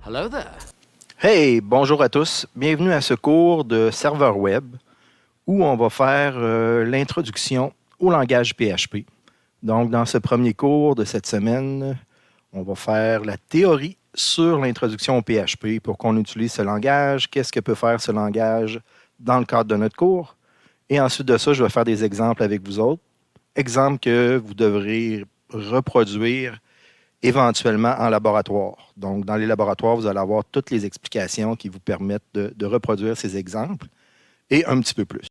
Hello there. Hey, bonjour à tous. Bienvenue à ce cours de serveur web où on va faire l'introduction au langage PHP. Donc, dans ce premier cours de cette semaine, on va faire la théorie sur l'introduction au PHP pour qu'on utilise ce langage, qu'est-ce que peut faire ce langage dans le cadre de notre cours. Et ensuite de ça, je vais faire des exemples avec vous autres. Exemples que vous devrez reproduire éventuellement en laboratoire. Donc, dans les laboratoires, vous allez avoir toutes les explications qui vous permettent de reproduire ces exemples et un petit peu plus.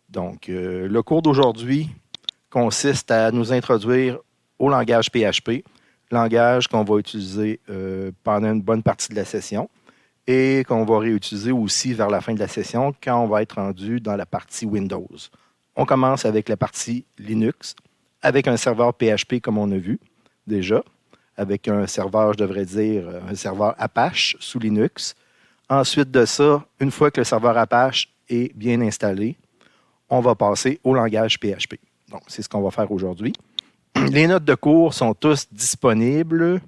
Donc, le cours d'aujourd'hui consiste à nous introduire au langage PHP, langage qu'on va utiliser pendant une bonne partie de la session et qu'on va réutiliser aussi vers la fin de la session quand on va être rendu dans la partie Windows. On commence avec la partie Linux, avec un serveur PHP comme on a vu déjà, avec un serveur, je devrais dire, un serveur Apache sous Linux. Ensuite de ça, une fois que le serveur Apache est bien installé, on va passer au langage PHP. Donc, c'est ce qu'on va faire aujourd'hui. Les notes de cours sont tous disponibles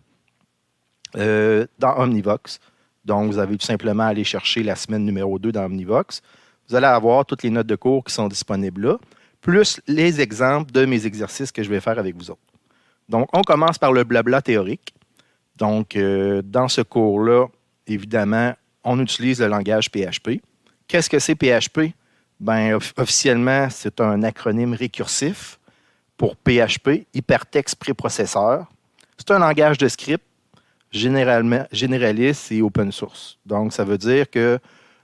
dans Omnivox. Donc, vous avez tout simplement à aller chercher la semaine numéro 2 dans Omnivox. Vous allez avoir toutes les notes de cours qui sont disponibles là, plus les exemples de mes exercices que je vais faire avec vous autres. Donc, on commence par le blabla théorique. Donc, dans ce cours-là, évidemment, on utilise le langage PHP. Qu'est-ce que c'est PHP? Bien, officiellement, c'est un acronyme récursif pour PHP, hypertexte préprocesseur. C'est un langage de script généraliste et open source. Donc, ça veut dire que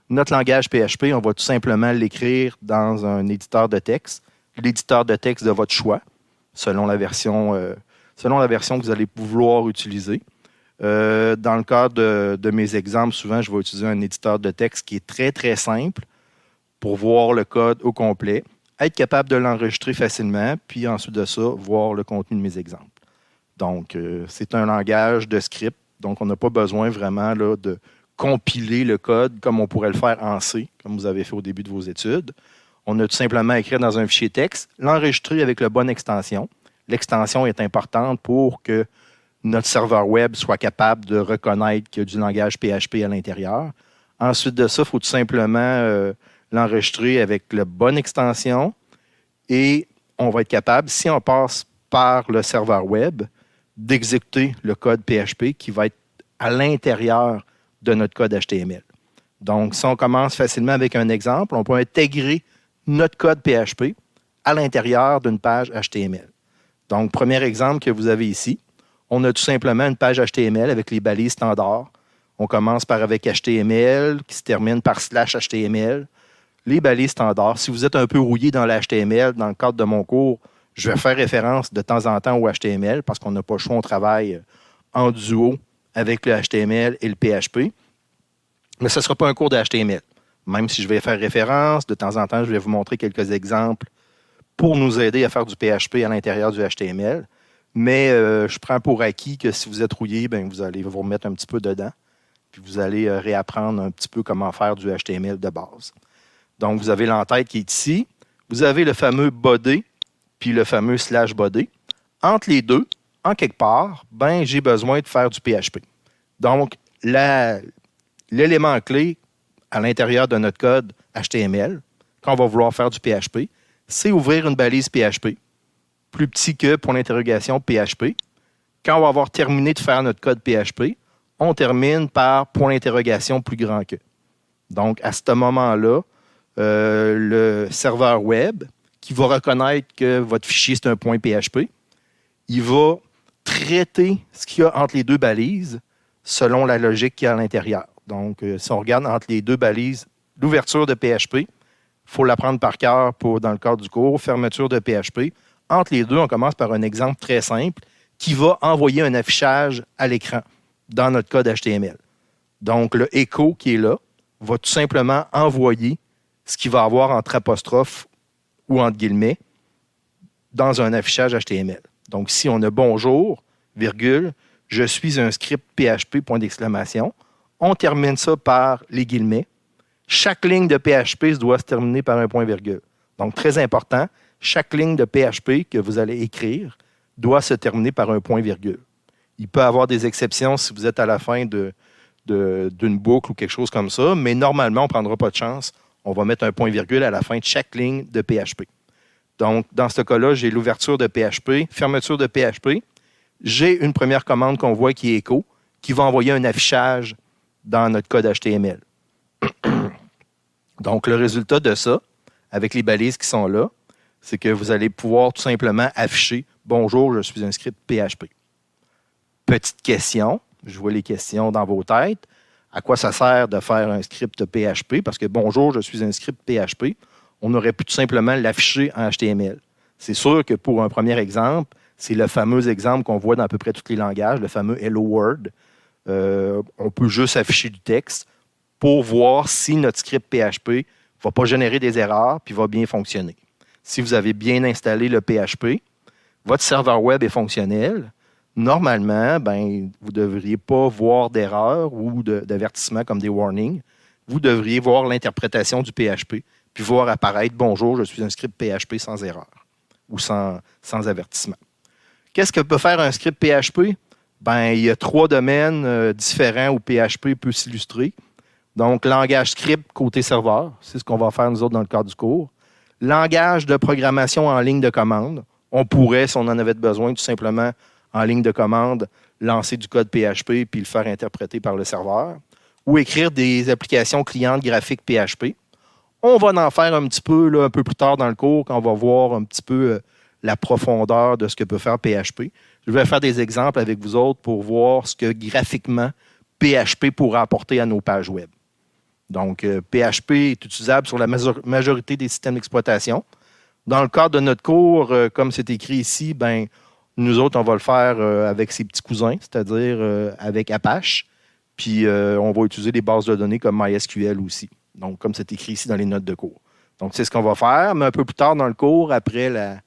notre langage PHP, on va tout simplement l'écrire dans un éditeur de texte, l'éditeur de texte de votre choix, selon la version que vous allez vouloir utiliser. Dans le cadre de mes exemples, souvent, je vais utiliser un éditeur de texte qui est très, très simple pour voir le code au complet, être capable de l'enregistrer facilement, puis ensuite de ça, voir le contenu de mes exemples. Donc, c'est un langage de script, donc on n'a pas besoin vraiment là, de compiler le code comme on pourrait le faire en C, comme vous avez fait au début de vos études. On a tout simplement à écrire dans un fichier texte, l'enregistrer avec la bonne extension. L'extension est importante pour que notre serveur web soit capable de reconnaître qu'il y a du langage PHP à l'intérieur. Ensuite de ça, il faut tout simplement l'enregistrer avec la bonne extension et on va être capable, si on passe par le serveur web, d'exécuter le code PHP qui va être à l'intérieur de notre code HTML. Donc, si on commence facilement avec un exemple, on peut intégrer notre code PHP à l'intérieur d'une page HTML. Donc, premier exemple que vous avez ici, on a tout simplement une page HTML avec les balises standards. On commence avec HTML qui se termine par /HTML. Les balises standards. Si vous êtes un peu rouillé dans l'HTML, dans le cadre de mon cours, je vais faire référence de temps en temps au HTML parce qu'on n'a pas le choix, on travaille en duo avec le HTML et le PHP. Mais ce ne sera pas un cours de HTML. Même si je vais faire référence, de temps en temps, je vais vous montrer quelques exemples pour nous aider à faire du PHP à l'intérieur du HTML. Mais je prends pour acquis que si vous êtes rouillé, bien, vous allez vous remettre un petit peu dedans. Puis vous allez réapprendre un petit peu comment faire du HTML de base. Donc, vous avez l'entête qui est ici. Vous avez le fameux body, puis le fameux /body. Entre les deux, en quelque part, ben, j'ai besoin de faire du PHP. Donc, l'élément clé à l'intérieur de notre code HTML, quand on va vouloir faire du PHP, c'est ouvrir une balise PHP, plus petit que pour l'interrogation PHP. Quand on va avoir terminé de faire notre code PHP, on termine par point d'interrogation plus grand que. Donc, à ce moment-là, le serveur web, qui va reconnaître que votre fichier, c'est un point PHP, il va traiter ce qu'il y a entre les deux balises selon la logique qu'il y a à l'intérieur. Donc, si on regarde entre les deux balises, l'ouverture de PHP, il faut l'apprendre par cœur dans le cadre du cours, fermeture de PHP. Entre les deux, on commence par un exemple très simple qui va envoyer un affichage à l'écran dans notre code HTML. Donc, le echo qui est là va tout simplement envoyer ce qu'il va avoir entre apostrophes ou entre guillemets dans un affichage HTML. Donc, si on a bonjour, virgule, je suis un script PHP, point d'exclamation, on termine ça par les guillemets. Chaque ligne de PHP doit se terminer par un point virgule. Donc, très important, chaque ligne de PHP que vous allez écrire doit se terminer par un point virgule. Il peut y avoir des exceptions si vous êtes à la fin d'une boucle ou quelque chose comme ça, mais normalement, on ne prendra pas de chance. On va mettre un point-virgule à la fin de chaque ligne de PHP. Donc, dans ce cas-là, j'ai l'ouverture de PHP, fermeture de PHP. J'ai une première commande qu'on voit qui est echo, qui va envoyer un affichage dans notre code HTML. Donc, le résultat de ça, avec les balises qui sont là, c'est que vous allez pouvoir tout simplement afficher « Bonjour, je suis un script PHP ». Petite question, je vois les questions dans vos têtes. À quoi ça sert de faire un script PHP? Parce que « Bonjour, je suis un script PHP », on aurait pu tout simplement l'afficher en HTML. C'est sûr que pour un premier exemple, c'est le fameux exemple qu'on voit dans à peu près tous les langages, le fameux Hello World. On peut juste afficher du texte pour voir si notre script PHP ne va pas générer des erreurs puis va bien fonctionner. Si vous avez bien installé le PHP, votre serveur web est fonctionnel. Normalement, vous ne devriez pas voir d'erreurs ou d'avertissements comme des warnings. Vous devriez voir l'interprétation du PHP puis voir apparaître « Bonjour, je suis un script PHP sans erreur » ou sans avertissement. Qu'est-ce que peut faire un script PHP? Il y a 3 domaines différents où PHP peut s'illustrer. Donc, langage script côté serveur, c'est ce qu'on va faire nous autres dans le cadre du cours. Langage de programmation en ligne de commande. On pourrait, si on en avait besoin, tout simplement, en ligne de commande, lancer du code PHP puis le faire interpréter par le serveur. Ou écrire des applications clientes graphiques PHP. On va en faire un petit peu, là, un peu plus tard dans le cours, quand on va voir un petit peu la profondeur de ce que peut faire PHP. Je vais faire des exemples avec vous autres pour voir ce que graphiquement PHP pourra apporter à nos pages web. Donc, PHP est utilisable sur la majorité des systèmes d'exploitation. Dans le cadre de notre cours, comme c'est écrit ici, nous autres, on va le faire avec ses petits cousins, c'est-à-dire avec Apache. Puis, on va utiliser des bases de données comme MySQL aussi. Donc, comme c'est écrit ici dans les notes de cours. Donc, c'est ce qu'on va faire. Mais un peu plus tard dans le cours, après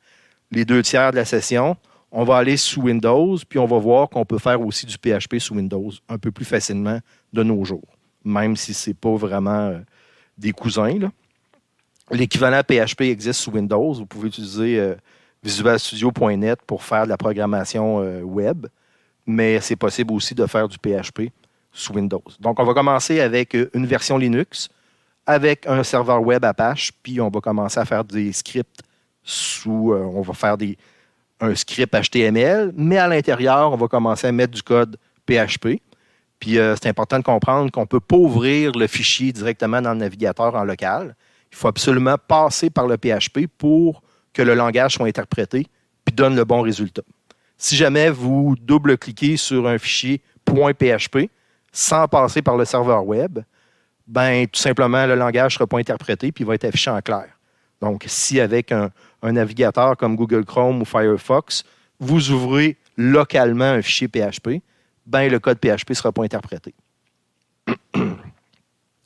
les 2 tiers de la session, on va aller sous Windows, puis on va voir qu'on peut faire aussi du PHP sous Windows un peu plus facilement de nos jours, même si ce n'est pas vraiment des cousins, là. L'équivalent PHP existe sous Windows. Vous pouvez utiliser visualstudio.net pour faire de la programmation web, mais c'est possible aussi de faire du PHP sous Windows. Donc, on va commencer avec une version Linux, avec un serveur web Apache, puis on va commencer à faire des scripts on va faire un script HTML, mais à l'intérieur, on va commencer à mettre du code PHP. Puis c'est important de comprendre qu'on ne peut pas ouvrir le fichier directement dans le navigateur en local. Il faut absolument passer par le PHP pour que le langage soit interprété puis donne le bon résultat. Si jamais vous double-cliquez sur un fichier .php sans passer par le serveur web, tout simplement, le langage ne sera pas interprété puis il va être affiché en clair. Donc, si avec un navigateur comme Google Chrome ou Firefox, vous ouvrez localement un fichier PHP, le code PHP ne sera pas interprété.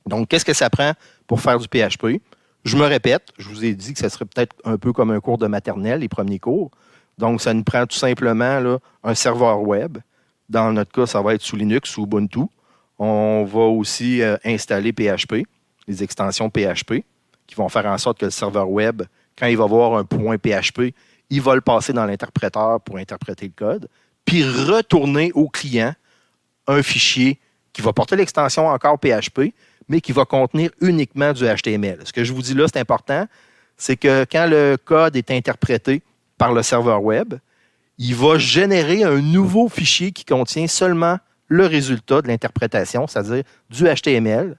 Donc, qu'est-ce que ça prend pour faire du PHP? Je me répète, je vous ai dit que ça serait peut-être un peu comme un cours de maternelle, les premiers cours. Donc, ça nous prend tout simplement là, un serveur web. Dans notre cas, ça va être sous Linux, sous Ubuntu. On va aussi installer PHP, les extensions PHP, qui vont faire en sorte que le serveur web, quand il va voir un point PHP, il va le passer dans l'interpréteur pour interpréter le code, puis retourner au client un fichier qui va porter l'extension encore PHP, mais qui va contenir uniquement du HTML. Ce que je vous dis là, c'est important, c'est que quand le code est interprété par le serveur web, il va générer un nouveau fichier qui contient seulement le résultat de l'interprétation, c'est-à-dire du HTML.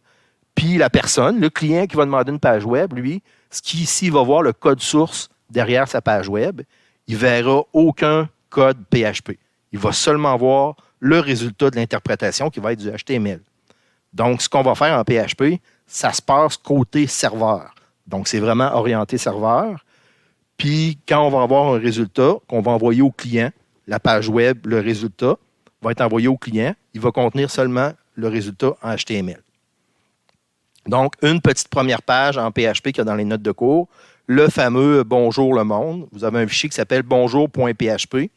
Puis la personne, le client qui va demander une page web, lui, s'il va voir le code source derrière sa page web, il ne verra aucun code PHP. Il va seulement voir le résultat de l'interprétation qui va être du HTML. Donc, ce qu'on va faire en PHP, ça se passe côté serveur. Donc, c'est vraiment orienté serveur. Puis, quand on va avoir un résultat qu'on va envoyer au client, la page web, le résultat va être envoyé au client. Il va contenir seulement le résultat en HTML. Donc, une petite première page en PHP qu'il y a dans les notes de cours, le fameux « Bonjour le monde ». Vous avez un fichier qui s'appelle « bonjour.php ».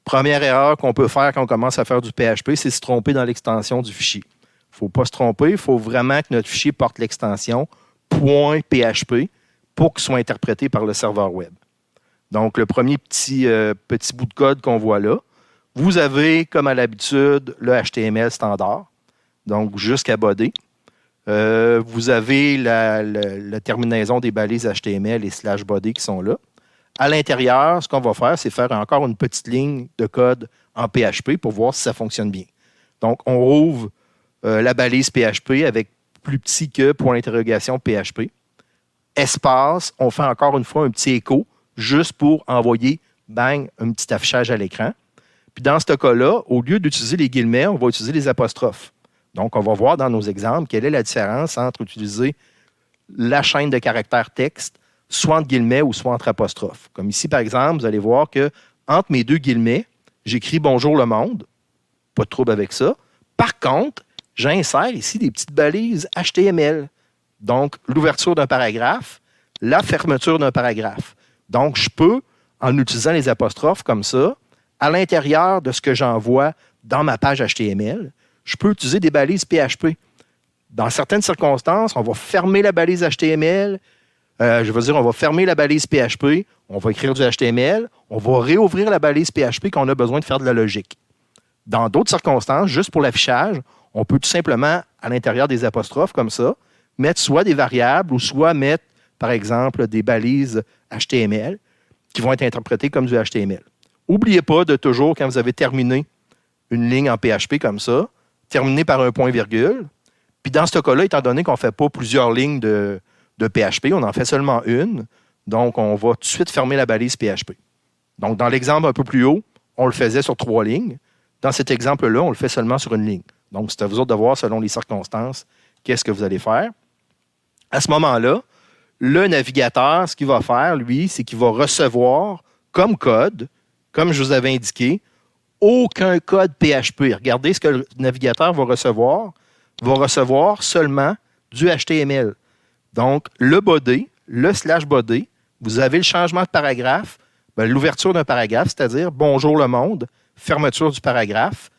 Première erreur qu'on peut faire quand on commence à faire du PHP, c'est se tromper dans l'extension du fichier. Il ne faut pas se tromper, il faut vraiment que notre fichier porte l'extension .php pour qu'il soit interprété par le serveur web. Donc, le premier petit bout de code qu'on voit là, Vous avez, comme à l'habitude, le HTML standard, donc jusqu'à body. Vous avez la terminaison des balises HTML et /body qui sont là. À l'intérieur, ce qu'on va faire, c'est faire encore une petite ligne de code en PHP pour voir si ça fonctionne bien. Donc, on rouvre la balise PHP avec plus petit que point d'interrogation PHP. Espace, on fait encore une fois un petit écho juste pour envoyer, bang, un petit affichage à l'écran. Puis dans ce cas-là, au lieu d'utiliser les guillemets, on va utiliser les apostrophes. Donc, on va voir dans nos exemples quelle est la différence entre utiliser la chaîne de caractères texte, soit entre guillemets ou soit entre apostrophes. Comme ici, par exemple, vous allez voir que entre mes deux guillemets, j'écris Bonjour le monde. Pas de trouble avec ça. Par contre, j'insère ici des petites balises HTML. Donc, l'ouverture d'un paragraphe, la fermeture d'un paragraphe. Donc, je peux, en utilisant les apostrophes comme ça, à l'intérieur de ce que j'envoie dans ma page HTML, je peux utiliser des balises PHP. Dans certaines circonstances, on va fermer la balise HTML. On va fermer la balise PHP, on va écrire du HTML, on va réouvrir la balise PHP quand on a besoin de faire de la logique. Dans d'autres circonstances, juste pour l'affichage, on peut tout simplement, à l'intérieur des apostrophes comme ça, mettre soit des variables ou soit mettre, par exemple, des balises HTML qui vont être interprétées comme du HTML. N'oubliez pas de toujours, quand vous avez terminé une ligne en PHP comme ça, terminer par un point-virgule. Puis dans ce cas-là, étant donné qu'on ne fait pas plusieurs lignes de PHP, on en fait seulement une. Donc, on va tout de suite fermer la balise PHP. Donc, dans l'exemple un peu plus haut, on le faisait sur 3 lignes. Dans cet exemple-là, on le fait seulement sur une ligne. Donc, c'est à vous autres de voir, selon les circonstances, qu'est-ce que vous allez faire. À ce moment-là, le navigateur, ce qu'il va faire, lui, c'est qu'il va recevoir comme code, comme je vous avais indiqué, aucun code PHP. Regardez ce que le navigateur va recevoir. Il va recevoir seulement du HTML. Donc, le body, le /body, vous avez le changement de paragraphe, l'ouverture d'un paragraphe, c'est-à-dire Bonjour le monde, fermeture du paragraphe.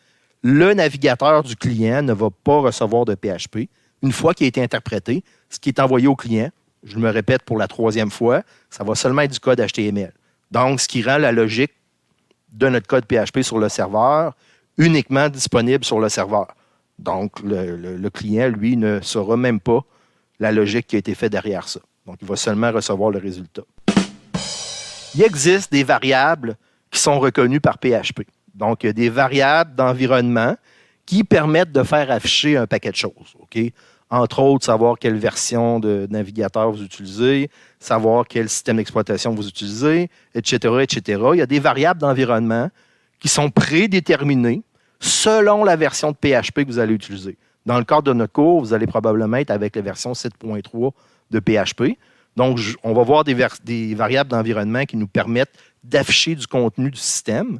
Le navigateur du client ne va pas recevoir de PHP. Une fois qu'il a été interprété, ce qui est envoyé au client, je me répète pour la 3e fois, ça va seulement être du code HTML. Donc, ce qui rend la logique de notre code PHP sur le serveur uniquement disponible sur le serveur. Donc, le client, lui, ne saura même pas la logique qui a été faite derrière ça. Donc, il va seulement recevoir le résultat. Il existe des variables qui sont reconnues par PHP. Donc, il y a des variables d'environnement qui permettent de faire afficher un paquet de choses. Okay? Entre autres, savoir quelle version de navigateur vous utilisez, savoir quel système d'exploitation vous utilisez, etc., etc. Il y a des variables d'environnement qui sont prédéterminées selon la version de PHP que vous allez utiliser. Dans le cadre de notre cours, vous allez probablement être avec la version 7.3 de PHP. Donc, on va voir des variables d'environnement qui nous permettent d'afficher du contenu du système,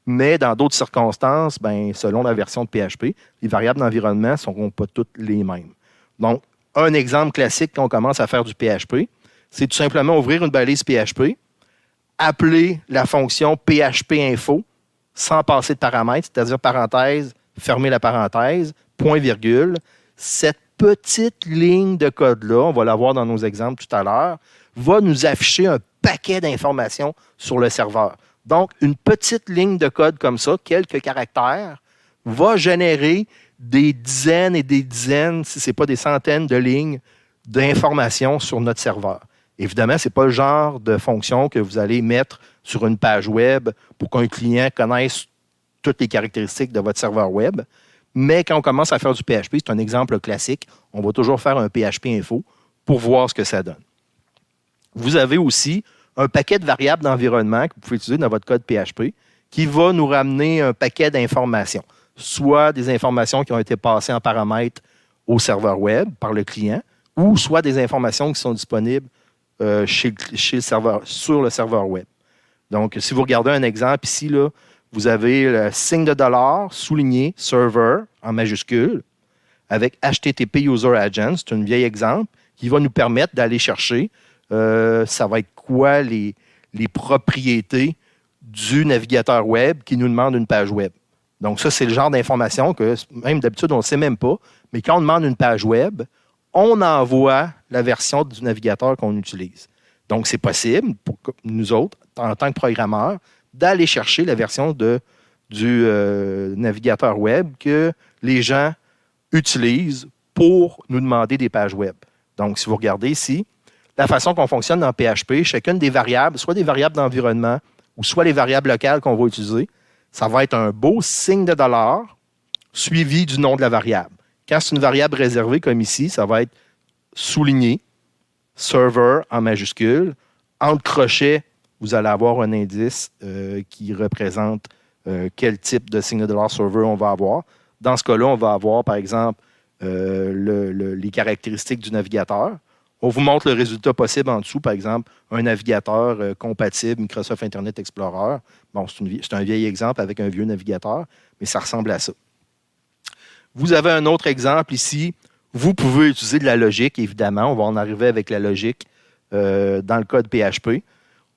mais dans d'autres circonstances, selon la version de PHP, les variables d'environnement ne seront pas toutes les mêmes. Donc, un exemple classique quand on commence à faire du PHP, c'est tout simplement ouvrir une balise PHP, appeler la fonction PHP-info sans passer de paramètres, c'est-à-dire parenthèse, fermer la parenthèse, point-virgule. Cette petite ligne de code-là, on va la voir dans nos exemples tout à l'heure, va nous afficher un paquet d'informations sur le serveur. Donc, une petite ligne de code comme ça, quelques caractères, va générer des dizaines et des dizaines, si ce n'est pas des centaines de lignes d'informations sur notre serveur. Évidemment, ce n'est pas le genre de fonction que vous allez mettre sur une page web pour qu'un client connaisse toutes les caractéristiques de votre serveur web. Mais quand on commence à faire du PHP, c'est un exemple classique, on va toujours faire un PHP info pour voir ce que ça donne. Vous avez aussi un paquet de variables d'environnement que vous pouvez utiliser dans votre code PHP qui va nous ramener un paquet d'informations, soit des informations qui ont été passées en paramètres au serveur web par le client, ou soit des informations qui sont disponibles sur le serveur web. Donc, si vous regardez un exemple ici, là, vous avez le signe de $ souligné server en majuscule avec HTTP User Agent. C'est un vieil exemple qui va nous permettre d'aller chercher ça va être quoi les propriétés du navigateur web qui nous demande une page web. Donc, ça, c'est le genre d'information que même d'habitude, on ne sait même pas. Mais quand on demande une page web, on envoie la version du navigateur qu'on utilise. Donc, c'est possible pour nous autres, en tant que programmeurs, d'aller chercher la version de du navigateur web que les gens utilisent pour nous demander des pages web. Donc, si vous regardez ici, la façon qu'on fonctionne dans PHP, chacune des variables, soit des variables d'environnement ou soit les variables locales qu'on va utiliser, ça va être un beau signe de dollar suivi du nom de la variable. Quand c'est une variable réservée comme ici, ça va être souligné, server en majuscule. Entre crochets, vous allez avoir un indice qui représente quel type de signe de dollar server on va avoir. Dans ce cas-là, on va avoir, par exemple, les caractéristiques du navigateur. On vous montre le résultat possible en dessous, par exemple, un navigateur compatible Microsoft Internet Explorer. Bon, c'est un vieil exemple avec un vieux navigateur, mais ça ressemble à ça. Vous avez un autre exemple ici. Vous pouvez utiliser de la logique, évidemment. On va en arriver avec la logique dans le code PHP.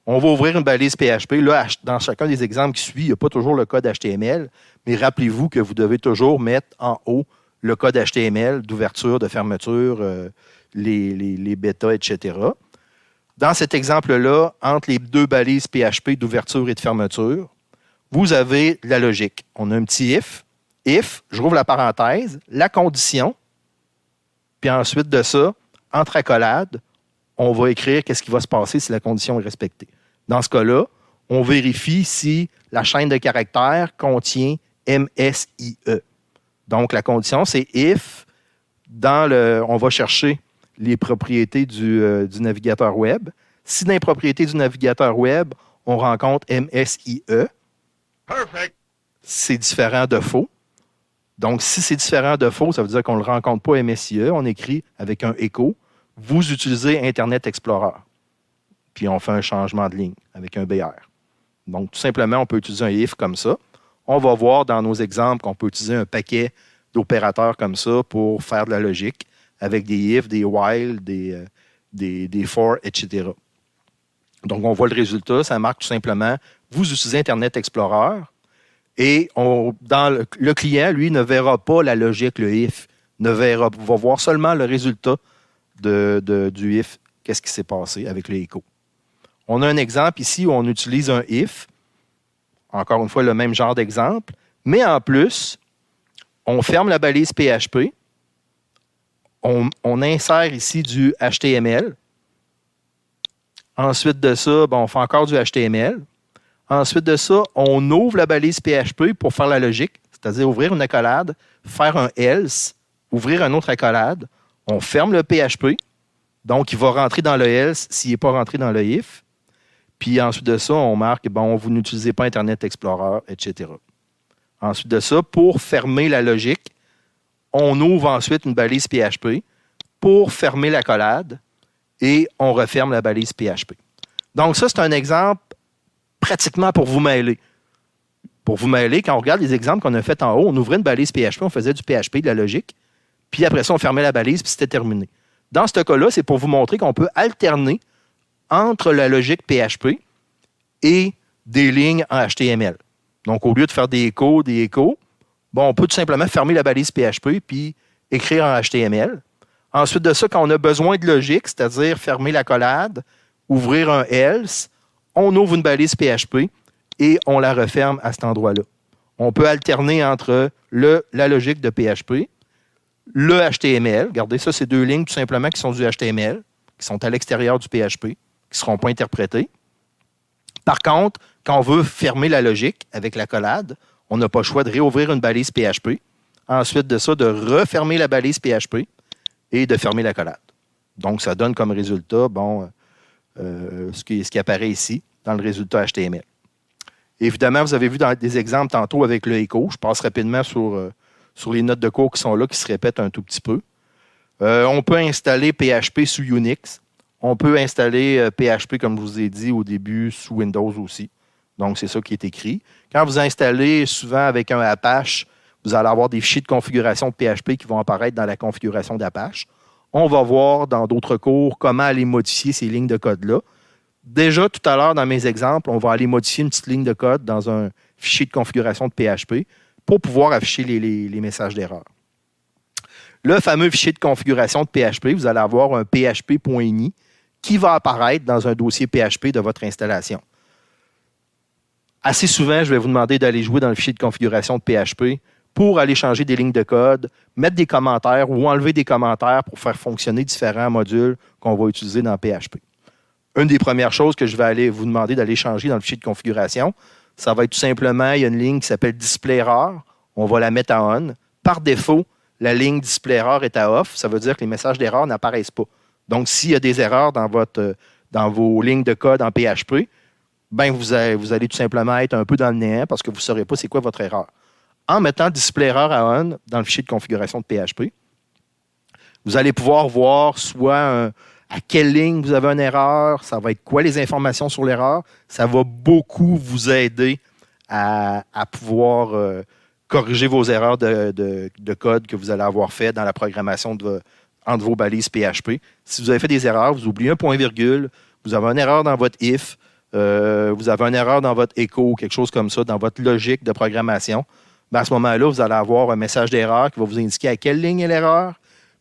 On va ouvrir une balise PHP. Là, dans chacun des exemples qui suivent, il n'y a pas toujours le code HTML, mais rappelez-vous que vous devez toujours mettre en haut le code HTML d'ouverture, de fermeture, les bêtas, etc. Dans cet exemple-là, entre les deux balises PHP d'ouverture et de fermeture, vous avez la logique. On a un petit if. If, je rouvre la parenthèse, la condition, puis ensuite de ça, entre accolades, on va écrire qu'est-ce qui va se passer si la condition est respectée. Dans ce cas-là, on vérifie si la chaîne de caractères contient MSIE. Donc, la condition, c'est if, on va chercher les propriétés du navigateur web. Si dans les propriétés du navigateur web, on rencontre MSIE, perfect, c'est différent de faux. Donc, si c'est différent de faux, ça veut dire qu'on ne le rencontre pas MSIE. On écrit avec un écho. Vous utilisez Internet Explorer. Puis, on fait un changement de ligne avec un BR. Donc, tout simplement, on peut utiliser un if comme ça. On va voir dans nos exemples qu'on peut utiliser un paquet d'opérateurs comme ça pour faire de la logique avec des if, des while, des for, etc. Donc, on voit le résultat. Ça marque tout simplement, vous utilisez Internet Explorer et le client, lui, ne verra pas la logique, le if, va voir seulement le résultat du if, qu'est-ce qui s'est passé avec le echo. On a un exemple ici où on utilise un if, encore une fois, le même genre d'exemple, mais en plus, on ferme la balise PHP, on insère ici du HTML. Ensuite de ça, on fait encore du HTML. Ensuite de ça, on ouvre la balise PHP pour faire la logique, c'est-à-dire ouvrir une accolade, faire un else, ouvrir une autre accolade. On ferme le PHP, donc il va rentrer dans le else s'il n'est pas rentré dans le if. Puis ensuite de ça, on marque, vous n'utilisez pas Internet Explorer, etc. Ensuite de ça, pour fermer la logique, on ouvre ensuite une balise PHP pour fermer l'accolade et on referme la balise PHP. Donc ça, c'est un exemple pratiquement pour vous mêler. Pour vous mêler, quand on regarde les exemples qu'on a fait en haut, on ouvrait une balise PHP, on faisait du PHP, de la logique, puis après ça, on fermait la balise, puis c'était terminé. Dans ce cas-là, c'est pour vous montrer qu'on peut alterner entre la logique PHP et des lignes en HTML. Donc, au lieu de faire des échos, on peut tout simplement fermer la balise PHP puis écrire en HTML. Ensuite de ça, quand on a besoin de logique, c'est-à-dire fermer l'accolade, ouvrir un else, on ouvre une balise PHP et on la referme à cet endroit-là. On peut alterner entre la logique de PHP, le HTML. Regardez, ça, c'est deux lignes tout simplement qui sont du HTML, qui sont à l'extérieur du PHP, qui ne seront pas interprétées. Par contre, quand on veut fermer la logique avec l'accolade, on n'a pas le choix de réouvrir une balise PHP. Ensuite de ça, de refermer la balise PHP et de fermer l'accolade. Donc, ça donne comme résultat ce qui apparaît ici dans le résultat HTML. Évidemment, vous avez vu dans des exemples tantôt avec le echo. Je passe rapidement sur les notes de cours qui sont là, qui se répètent un tout petit peu. On peut installer PHP sous Unix. On peut installer PHP, comme je vous ai dit au début, sous Windows aussi. Donc, c'est ça qui est écrit. Quand vous installez souvent avec un Apache, vous allez avoir des fichiers de configuration de PHP qui vont apparaître dans la configuration d'Apache. On va voir dans d'autres cours comment aller modifier ces lignes de code-là. Déjà, tout à l'heure, dans mes exemples, on va aller modifier une petite ligne de code dans un fichier de configuration de PHP pour pouvoir afficher les messages d'erreur. Le fameux fichier de configuration de PHP, vous allez avoir un php.ini qui va apparaître dans un dossier PHP de votre installation. assez souvent, je vais vous demander d'aller jouer dans le fichier de configuration de PHP pour aller changer des lignes de code, mettre des commentaires ou enlever des commentaires pour faire fonctionner différents modules qu'on va utiliser dans PHP. Une des premières choses que je vais aller vous demander d'aller changer dans le fichier de configuration, ça va être tout simplement, il y a une ligne qui s'appelle Display Error. On va la mettre à on. Par défaut, la ligne Display Error est à off. Ça veut dire que les messages d'erreur n'apparaissent pas. Donc, s'il y a des erreurs dans vos lignes de code en PHP, ben vous allez tout simplement être un peu dans le néant parce que vous ne saurez pas c'est quoi votre erreur. En mettant Display Error à on dans le fichier de configuration de PHP, vous allez pouvoir voir soit à quelle ligne vous avez une erreur, ça va être quoi les informations sur l'erreur. Ça va beaucoup vous aider à pouvoir corriger vos erreurs de code que vous allez avoir fait dans la programmation entre vos balises PHP. Si vous avez fait des erreurs, vous oubliez un point-virgule, vous avez une erreur dans votre if, vous avez une erreur dans votre echo, quelque chose comme ça, dans votre logique de programmation, ben à ce moment-là, vous allez avoir un message d'erreur qui va vous indiquer à quelle ligne est l'erreur,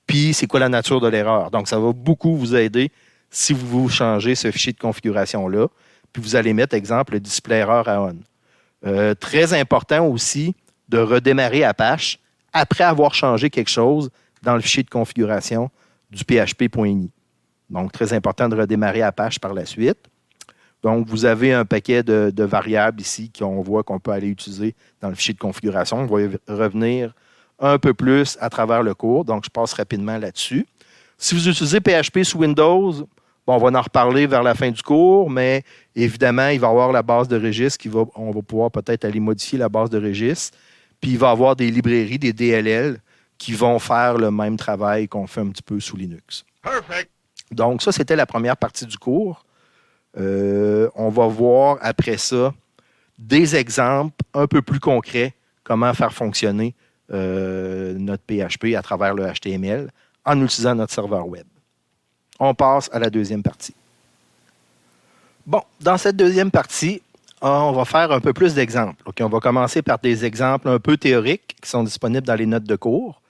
puis c'est quoi la nature de l'erreur. Donc, ça va beaucoup vous aider si vous changez ce fichier de configuration-là, puis vous allez mettre, exemple, le display error à on. Très important aussi de redémarrer Apache après avoir changé quelque chose dans le fichier de configuration du php.ini. Donc, très important de redémarrer Apache par la suite. Donc, vous avez un paquet de variables ici qu'on voit qu'on peut aller utiliser dans le fichier de configuration. On va y revenir un peu plus à travers le cours. Donc, je passe rapidement là-dessus. Si vous utilisez PHP sous Windows, bon, on va en reparler vers la fin du cours, mais évidemment, il va y avoir la base de registre on va pouvoir peut-être aller modifier la base de registre. Puis, il va y avoir des librairies, des DLL, qui vont faire le même travail qu'on fait un petit peu sous Linux. Perfect. Donc, ça, c'était la première partie du cours. On va voir après ça des exemples un peu plus concrets comment faire fonctionner notre PHP à travers le HTML en utilisant notre serveur web. On passe à la deuxième partie. Bon, dans cette deuxième partie, on va faire un peu plus d'exemples. Okay, on va commencer par des exemples un peu théoriques qui sont disponibles dans les notes de cours.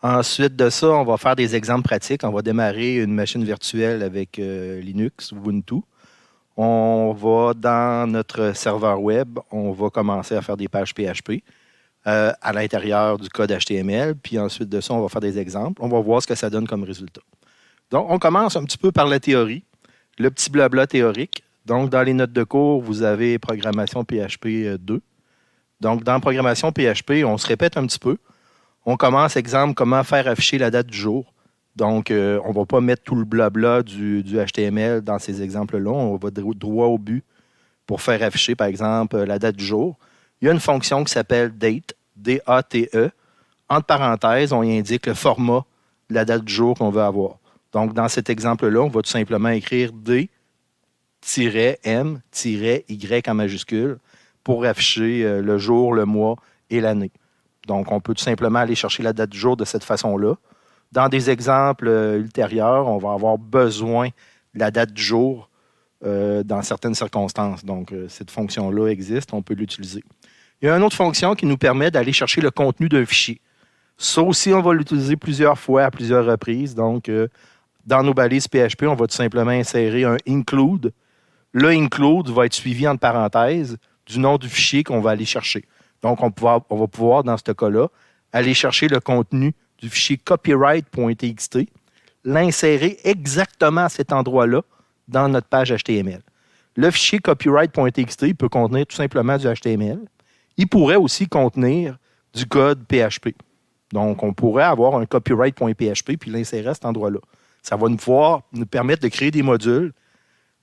Ensuite de ça, on va faire des exemples pratiques. On va démarrer une machine virtuelle avec Linux, Ubuntu. On va, dans notre serveur web, on va commencer à faire des pages PHP à l'intérieur du code HTML. Puis ensuite de ça, on va faire des exemples. On va voir ce que ça donne comme résultat. Donc, on commence un petit peu par la théorie, le petit blabla théorique. Donc, dans les notes de cours, vous avez programmation PHP 2. Donc, dans programmation PHP, on se répète un petit peu. On commence, exemple, comment faire afficher la date du jour. Donc, on ne va pas mettre tout le blabla du HTML dans ces exemples-là. On va droit au but pour faire afficher, par exemple, la date du jour. Il y a une fonction qui s'appelle date, D-A-T-E. Entre parenthèses, on y indique le format de la date du jour qu'on veut avoir. Donc, dans cet exemple-là, on va tout simplement écrire D-M-Y en majuscule pour afficher le jour, le mois et l'année. Donc, on peut tout simplement aller chercher la date du jour de cette façon-là. Dans des exemples ultérieurs, on va avoir besoin de la date du jour dans certaines circonstances. Donc, cette fonction-là existe, on peut l'utiliser. Il y a une autre fonction qui nous permet d'aller chercher le contenu d'un fichier. Ça aussi, on va l'utiliser plusieurs fois, à plusieurs reprises. Donc, dans nos balises PHP, on va tout simplement insérer un include. Le include va être suivi entre parenthèses du nom du fichier qu'on va aller chercher. Donc, on va pouvoir, dans ce cas-là, aller chercher le contenu du fichier copyright.txt, l'insérer exactement à cet endroit-là dans notre page HTML. Le fichier copyright.txt peut contenir tout simplement du HTML. Il pourrait aussi contenir du code PHP. Donc, on pourrait avoir un copyright.php puis l'insérer à cet endroit-là. Ça va nous permettre de créer des modules.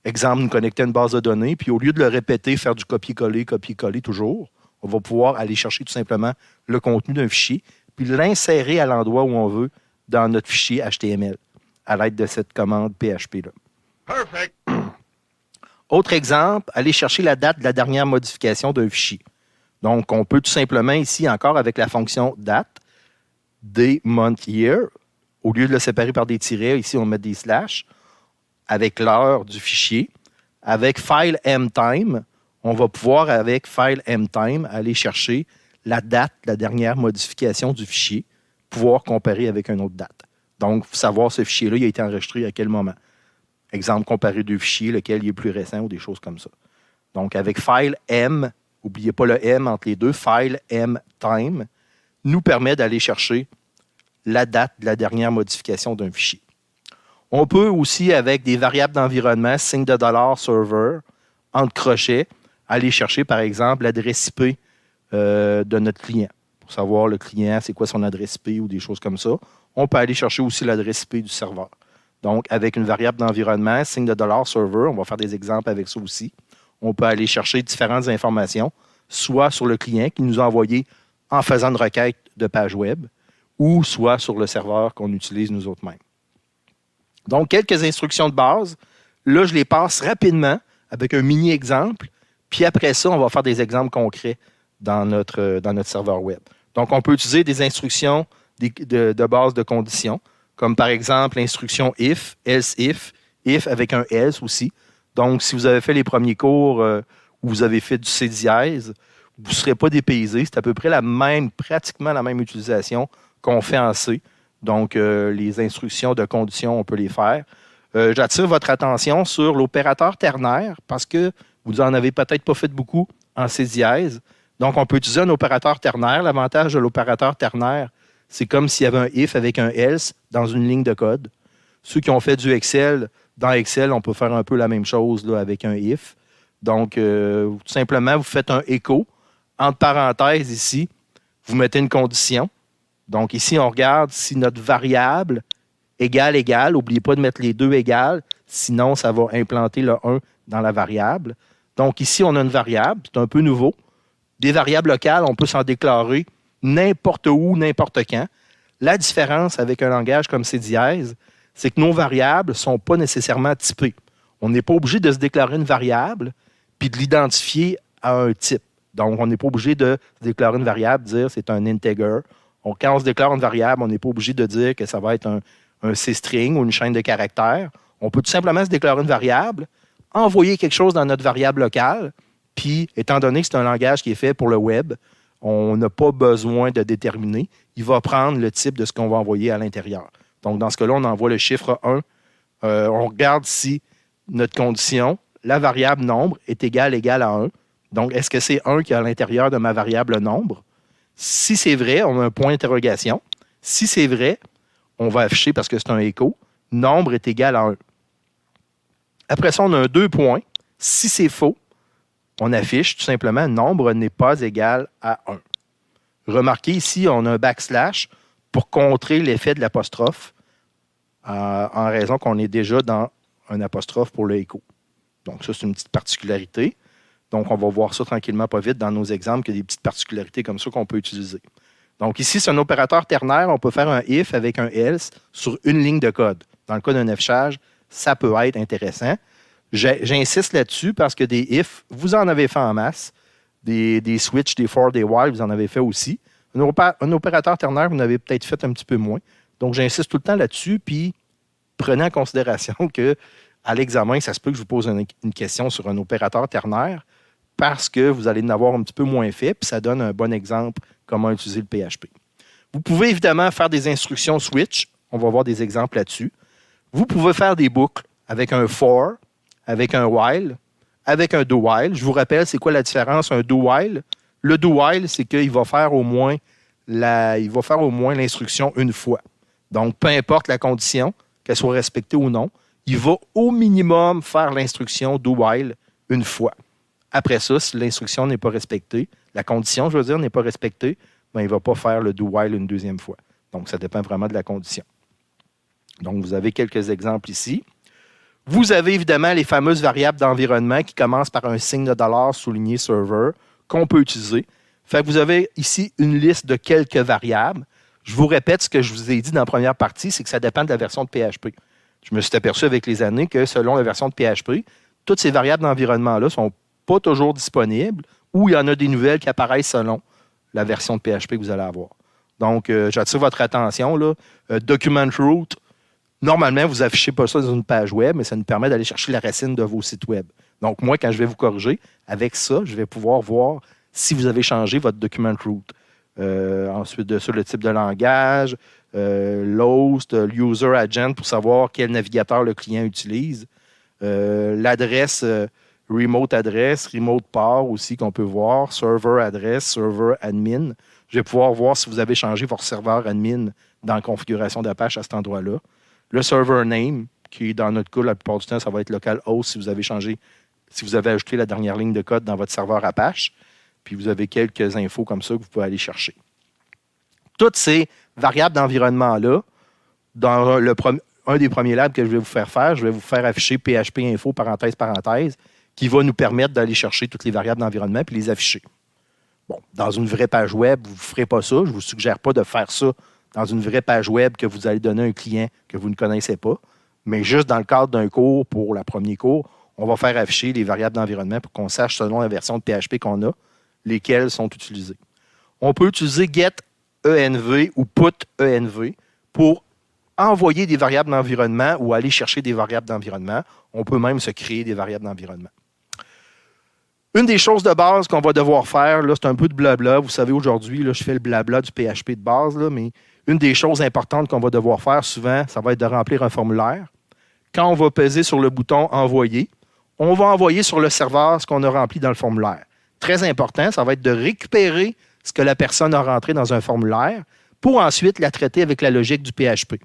Exemple, nous connecter à une base de données, puis au lieu de le répéter, faire du copier-coller toujours, on va pouvoir aller chercher tout simplement le contenu d'un fichier, puis l'insérer à l'endroit où on veut dans notre fichier HTML à l'aide de cette commande PHP-là. Perfect. Autre exemple, aller chercher la date de la dernière modification d'un fichier. Donc, on peut tout simplement ici, encore avec la fonction date, day, month, year, au lieu de le séparer par des tirets, ici, on met des slash, avec l'heure du fichier. Avec file mtime, on va pouvoir, avec file mtime, aller chercher la date, la dernière modification du fichier, pouvoir comparer avec une autre date. Donc, savoir ce fichier-là, il a été enregistré à quel moment. Exemple, comparer deux fichiers, lequel il est plus récent ou des choses comme ça. Donc, avec file m, n'oubliez pas le M entre les deux, file, M, time, nous permet d'aller chercher la date de la dernière modification d'un fichier. On peut aussi, avec des variables d'environnement, signe de dollar server, entre crochets, aller chercher, par exemple, l'adresse IP de notre client. Pour savoir le client, c'est quoi son adresse IP ou des choses comme ça. On peut aller chercher aussi l'adresse IP du serveur. Donc, avec une variable d'environnement, signe de dollar server, on va faire des exemples avec ça aussi. On peut aller chercher différentes informations, soit sur le client qui nous a envoyé en faisant une requête de page web, ou soit sur le serveur qu'on utilise nous autres mêmes. Donc, quelques instructions de base. Là, je les passe rapidement avec un mini-exemple. Puis après ça, on va faire des exemples concrets dans notre serveur web. Donc, on peut utiliser des instructions de base de conditions, comme par exemple l'instruction if, else if avec un else aussi. Donc, si vous avez fait les premiers cours où vous avez fait du C dièse, vous ne serez pas dépaysé. C'est à peu près pratiquement la même utilisation qu'on fait en C. Donc, les instructions de conditions, on peut les faire. J'attire votre attention sur l'opérateur ternaire parce que vous n'en avez peut-être pas fait beaucoup en C dièse. Donc, on peut utiliser un opérateur ternaire. L'avantage de l'opérateur ternaire, c'est comme s'il y avait un if avec un else dans une ligne de code. Ceux qui ont fait du Excel, dans Excel, on peut faire un peu la même chose là, avec un if. Donc, tout simplement, vous faites un echo. Entre parenthèses, ici, vous mettez une condition. Donc, ici, on regarde si notre variable égale. N'oubliez pas de mettre les deux égales, sinon, ça va implanter le 1 dans la variable. Donc, ici, on a une variable, c'est un peu nouveau. Des variables locales, on peut s'en déclarer n'importe où, n'importe quand. La différence avec un langage comme C dièse, c'est que nos variables ne sont pas nécessairement typées. On n'est pas obligé de se déclarer une variable puis de l'identifier à un type. Donc, on n'est pas obligé de se déclarer une variable, dire c'est un integer. Quand on se déclare une variable, on n'est pas obligé de dire que ça va être un C-string ou une chaîne de caractères. On peut tout simplement se déclarer une variable, envoyer quelque chose dans notre variable locale, puis, étant donné que c'est un langage qui est fait pour le web, on n'a pas besoin de déterminer. Il va prendre le type de ce qu'on va envoyer à l'intérieur. Donc, dans ce cas-là, on envoie le chiffre 1. On regarde si notre condition, la variable nombre, est égale à 1. Donc, est-ce que c'est 1 qui est à l'intérieur de ma variable nombre? Si c'est vrai, on a un point d'interrogation. Si c'est vrai, on va afficher, parce que c'est un écho, nombre est égal à 1. Après ça, on a un 2 points. Si c'est faux, on affiche tout simplement nombre n'est pas égal à 1. Remarquez ici, on a un backslash pour contrer l'effet de l'apostrophe en raison qu'on est déjà dans un apostrophe pour le écho. Donc, ça, c'est une petite particularité. Donc, on va voir ça tranquillement, pas vite, dans nos exemples, qu'il y a des petites particularités comme ça qu'on peut utiliser. Donc, ici, c'est un opérateur ternaire. On peut faire un if avec un else sur une ligne de code. Dans le cas d'un affichage, ça peut être intéressant. J'insiste là-dessus parce que des if, vous en avez fait en masse. Des switch, des for, des while, vous en avez fait aussi. Un opérateur ternaire, vous en avez peut-être fait un petit peu moins. Donc, j'insiste tout le temps là-dessus, puis prenez en considération qu'à l'examen, ça se peut que je vous pose une question sur un opérateur ternaire parce que vous allez en avoir un petit peu moins fait, puis ça donne un bon exemple comment utiliser le PHP. Vous pouvez évidemment faire des instructions switch. On va voir des exemples là-dessus. Vous pouvez faire des boucles avec un for, avec un while, avec un do-while. Je vous rappelle, c'est quoi la différence, un do-while? Le do-while, c'est qu'il va faire au moins l'instruction une fois. Donc, peu importe la condition, qu'elle soit respectée ou non, il va au minimum faire l'instruction do-while une fois. Après ça, si l'instruction n'est pas respectée, la condition, je veux dire, n'est pas respectée, ben, il ne va pas faire le do-while une deuxième fois. Donc, ça dépend vraiment de la condition. Donc, vous avez quelques exemples ici. Vous avez évidemment les fameuses variables d'environnement qui commencent par un signe de dollar souligné server qu'on peut utiliser. Fait que vous avez ici une liste de quelques variables. Je vous répète ce que je vous ai dit dans la première partie, c'est que ça dépend de la version de PHP. Je me suis aperçu avec les années que selon la version de PHP, toutes ces variables d'environnement-là ne sont pas toujours disponibles ou il y en a des nouvelles qui apparaissent selon la version de PHP que vous allez avoir. Donc, j'attire votre attention. Là. Document root, normalement, vous n'affichez pas ça dans une page web, mais ça nous permet d'aller chercher la racine de vos sites web. Donc, moi, quand je vais vous corriger, avec ça, je vais pouvoir voir si vous avez changé votre document root. Ensuite de ça, le type de langage, l'host, l'user agent pour savoir quel navigateur le client utilise, l'adresse remote adresse, remote port aussi qu'on peut voir, server adresse, server admin. Je vais pouvoir voir si vous avez changé votre serveur admin dans la configuration d'Apache à cet endroit-là. Le server name, qui est dans notre cas, la plupart du temps, ça va être localhost si vous avez changé, si vous avez ajouté la dernière ligne de code dans votre serveur Apache. Puis vous avez quelques infos comme ça que vous pouvez aller chercher. Toutes ces variables d'environnement-là, dans un des premiers labs que je vais vous faire, je vais vous faire afficher PHP info, parenthèse, qui va nous permettre d'aller chercher toutes les variables d'environnement et les afficher. Bon, dans une vraie page web, vous ne ferez pas ça. Je ne vous suggère pas de faire ça dans une vraie page web que vous allez donner à un client que vous ne connaissez pas. Mais juste dans le cadre d'un cours, pour le premier cours, on va faire afficher les variables d'environnement pour qu'on sache, selon la version de PHP qu'on a, lesquelles sont utilisées. On peut utiliser get-env ou put-env pour envoyer des variables d'environnement ou aller chercher des variables d'environnement. On peut même se créer des variables d'environnement. Une des choses de base qu'on va devoir faire, là, c'est un peu de blabla. Vous savez, aujourd'hui, là, je fais le blabla du PHP de base, là, mais une des choses importantes qu'on va devoir faire souvent, ça va être de remplir un formulaire. Quand on va peser sur le bouton « Envoyer », on va envoyer sur le serveur ce qu'on a rempli dans le formulaire. Très important, ça va être de récupérer ce que la personne a rentré dans un formulaire pour ensuite la traiter avec la logique du PHP.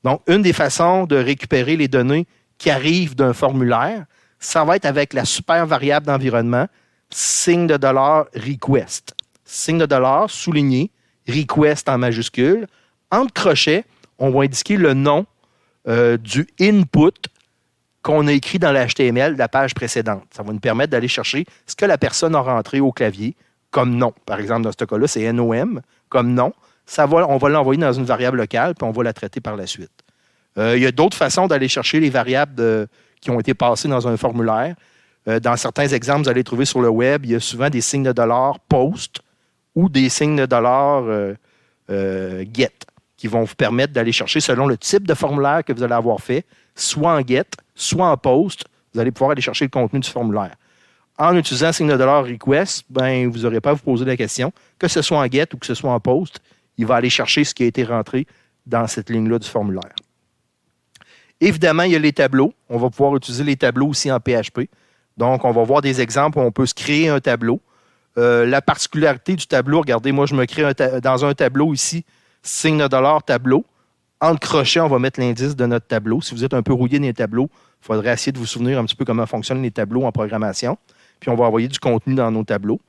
Donc, une des façons de récupérer les données qui arrivent d'un formulaire, ça va être avec la super variable d'environnement signe de dollar request. Signe de dollar souligné, request en majuscule. Entre crochets, on va indiquer le nom du input qu'on a écrit dans l'HTML de la page précédente. Ça va nous permettre d'aller chercher ce que la personne a rentré au clavier comme nom. Par exemple, dans ce cas-là, c'est NOM comme nom. On va l'envoyer dans une variable locale, puis on va la traiter par la suite. Il y a d'autres façons d'aller chercher les variables qui ont été passées dans un formulaire. Dans certains exemples, vous allez trouver sur le web, il y a souvent des signes de dollar post ou des signes de dollar get qui vont vous permettre d'aller chercher selon le type de formulaire que vous allez avoir fait, soit en get, soit en post, vous allez pouvoir aller chercher le contenu du formulaire. En utilisant signe de dollar request, ben, vous n'aurez pas à vous poser la question, que ce soit en get ou que ce soit en post, il va aller chercher ce qui a été rentré dans cette ligne-là du formulaire. Évidemment, il y a les tableaux. On va pouvoir utiliser les tableaux aussi en PHP. Donc, on va voir des exemples où on peut se créer un tableau. La particularité du tableau, regardez, moi, je me crée dans un tableau ici, signe de dollar tableau. Entre crochets, on va mettre l'indice de notre tableau. Si vous êtes un peu rouillé dans les tableaux, il faudrait essayer de vous souvenir un petit peu comment fonctionnent les tableaux en programmation. Puis, on va envoyer du contenu dans nos tableaux.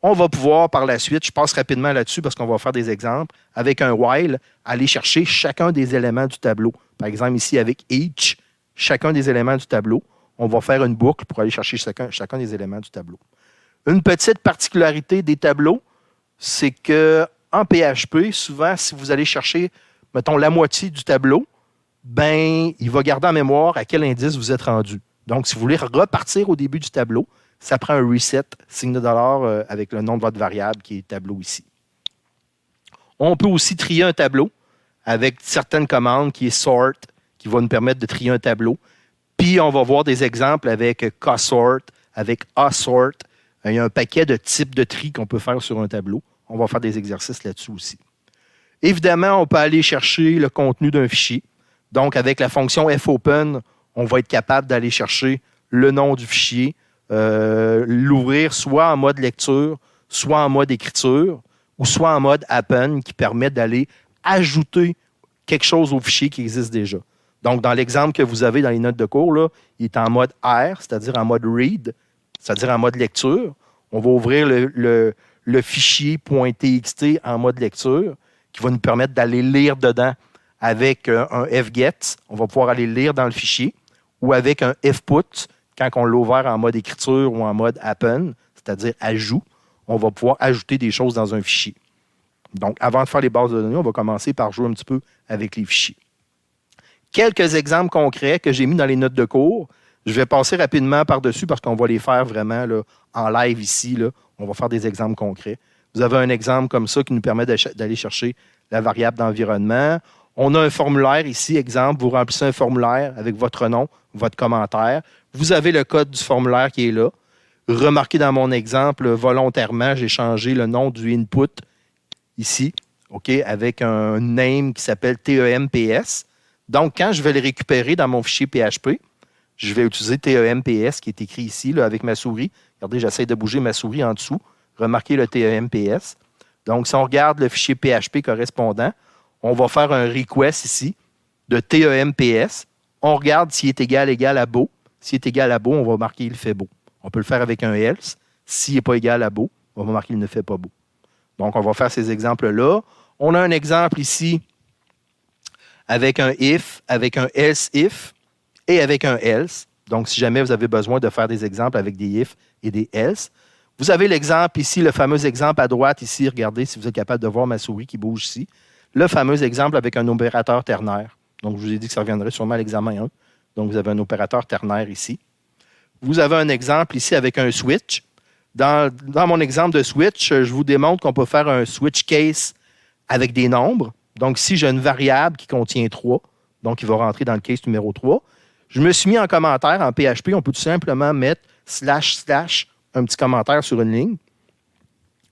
On va pouvoir, par la suite, je passe rapidement là-dessus parce qu'on va faire des exemples, avec un while, aller chercher chacun des éléments du tableau. Par exemple, ici, avec each, chacun des éléments du tableau, on va faire une boucle pour aller chercher chacun des éléments du tableau. Une petite particularité des tableaux, c'est qu'en PHP, souvent, si vous allez chercher, mettons, la moitié du tableau, ben, il va garder en mémoire à quel indice vous êtes rendu. Donc, si vous voulez repartir au début du tableau, ça prend un reset, signe de dollar avec le nom de votre variable qui est tableau ici. On peut aussi trier un tableau avec certaines commandes qui est sort, qui va nous permettre de trier un tableau. Puis, on va voir des exemples avec csort, avec asort. Il y a un paquet de types de tri qu'on peut faire sur un tableau. On va faire des exercices là-dessus aussi. Évidemment, on peut aller chercher le contenu d'un fichier. Donc, avec la fonction fopen, on va être capable d'aller chercher le nom du fichier, l'ouvrir soit en mode lecture, soit en mode écriture, ou soit en mode append, qui permet d'aller ajouter quelque chose au fichier qui existe déjà. Donc, dans l'exemple que vous avez dans les notes de cours, là, il est en mode R, c'est-à-dire en mode read, c'est-à-dire en mode lecture. On va ouvrir le fichier .txt en mode lecture, qui va nous permettre d'aller lire dedans avec un fget. On va pouvoir aller lire dans le fichier, ou avec un fput, quand on l'a ouvert en mode écriture ou en mode append, c'est-à-dire ajout, on va pouvoir ajouter des choses dans un fichier. Donc, avant de faire les bases de données, on va commencer par jouer un petit peu avec les fichiers. Quelques exemples concrets que j'ai mis dans les notes de cours. Je vais passer rapidement par-dessus parce qu'on va les faire vraiment là, en live ici. Là. On va faire des exemples concrets. Vous avez un exemple comme ça qui nous permet d'aller chercher la variable d'environnement. On a un formulaire ici, exemple, vous remplissez un formulaire avec votre nom, votre commentaire. Vous avez le code du formulaire qui est là. Remarquez dans mon exemple, volontairement, j'ai changé le nom du input ici, okay, avec un name qui s'appelle TEMPS. Donc, quand je vais le récupérer dans mon fichier PHP, je vais utiliser TEMPS qui est écrit ici là, avec ma souris. Regardez, j'essaie de bouger ma souris en dessous. Remarquez le TEMPS. Donc, si on regarde le fichier PHP correspondant, on va faire un request ici de TEMPS. On regarde s'il est égal à beau. S'il est égal à beau, on va marquer il fait beau. On peut le faire avec un else. S'il n'est pas égal à beau, on va marquer il ne fait pas beau. Donc, on va faire ces exemples-là. On a un exemple ici avec un if, avec un else if et avec un else. Donc, si jamais vous avez besoin de faire des exemples avec des if et des else, vous avez l'exemple ici, le fameux exemple à droite ici. Regardez si vous êtes capable de voir ma souris qui bouge ici. Le fameux exemple avec un opérateur ternaire. Donc, je vous ai dit que ça reviendrait sûrement à l'examen 1. Donc, vous avez un opérateur ternaire ici. Vous avez un exemple ici avec un switch. Dans mon exemple de switch, je vous démontre qu'on peut faire un switch case avec des nombres. Donc, si j'ai une variable qui contient 3, donc il va rentrer dans le case numéro 3, je me suis mis en commentaire en PHP, on peut tout simplement mettre // un petit commentaire sur une ligne.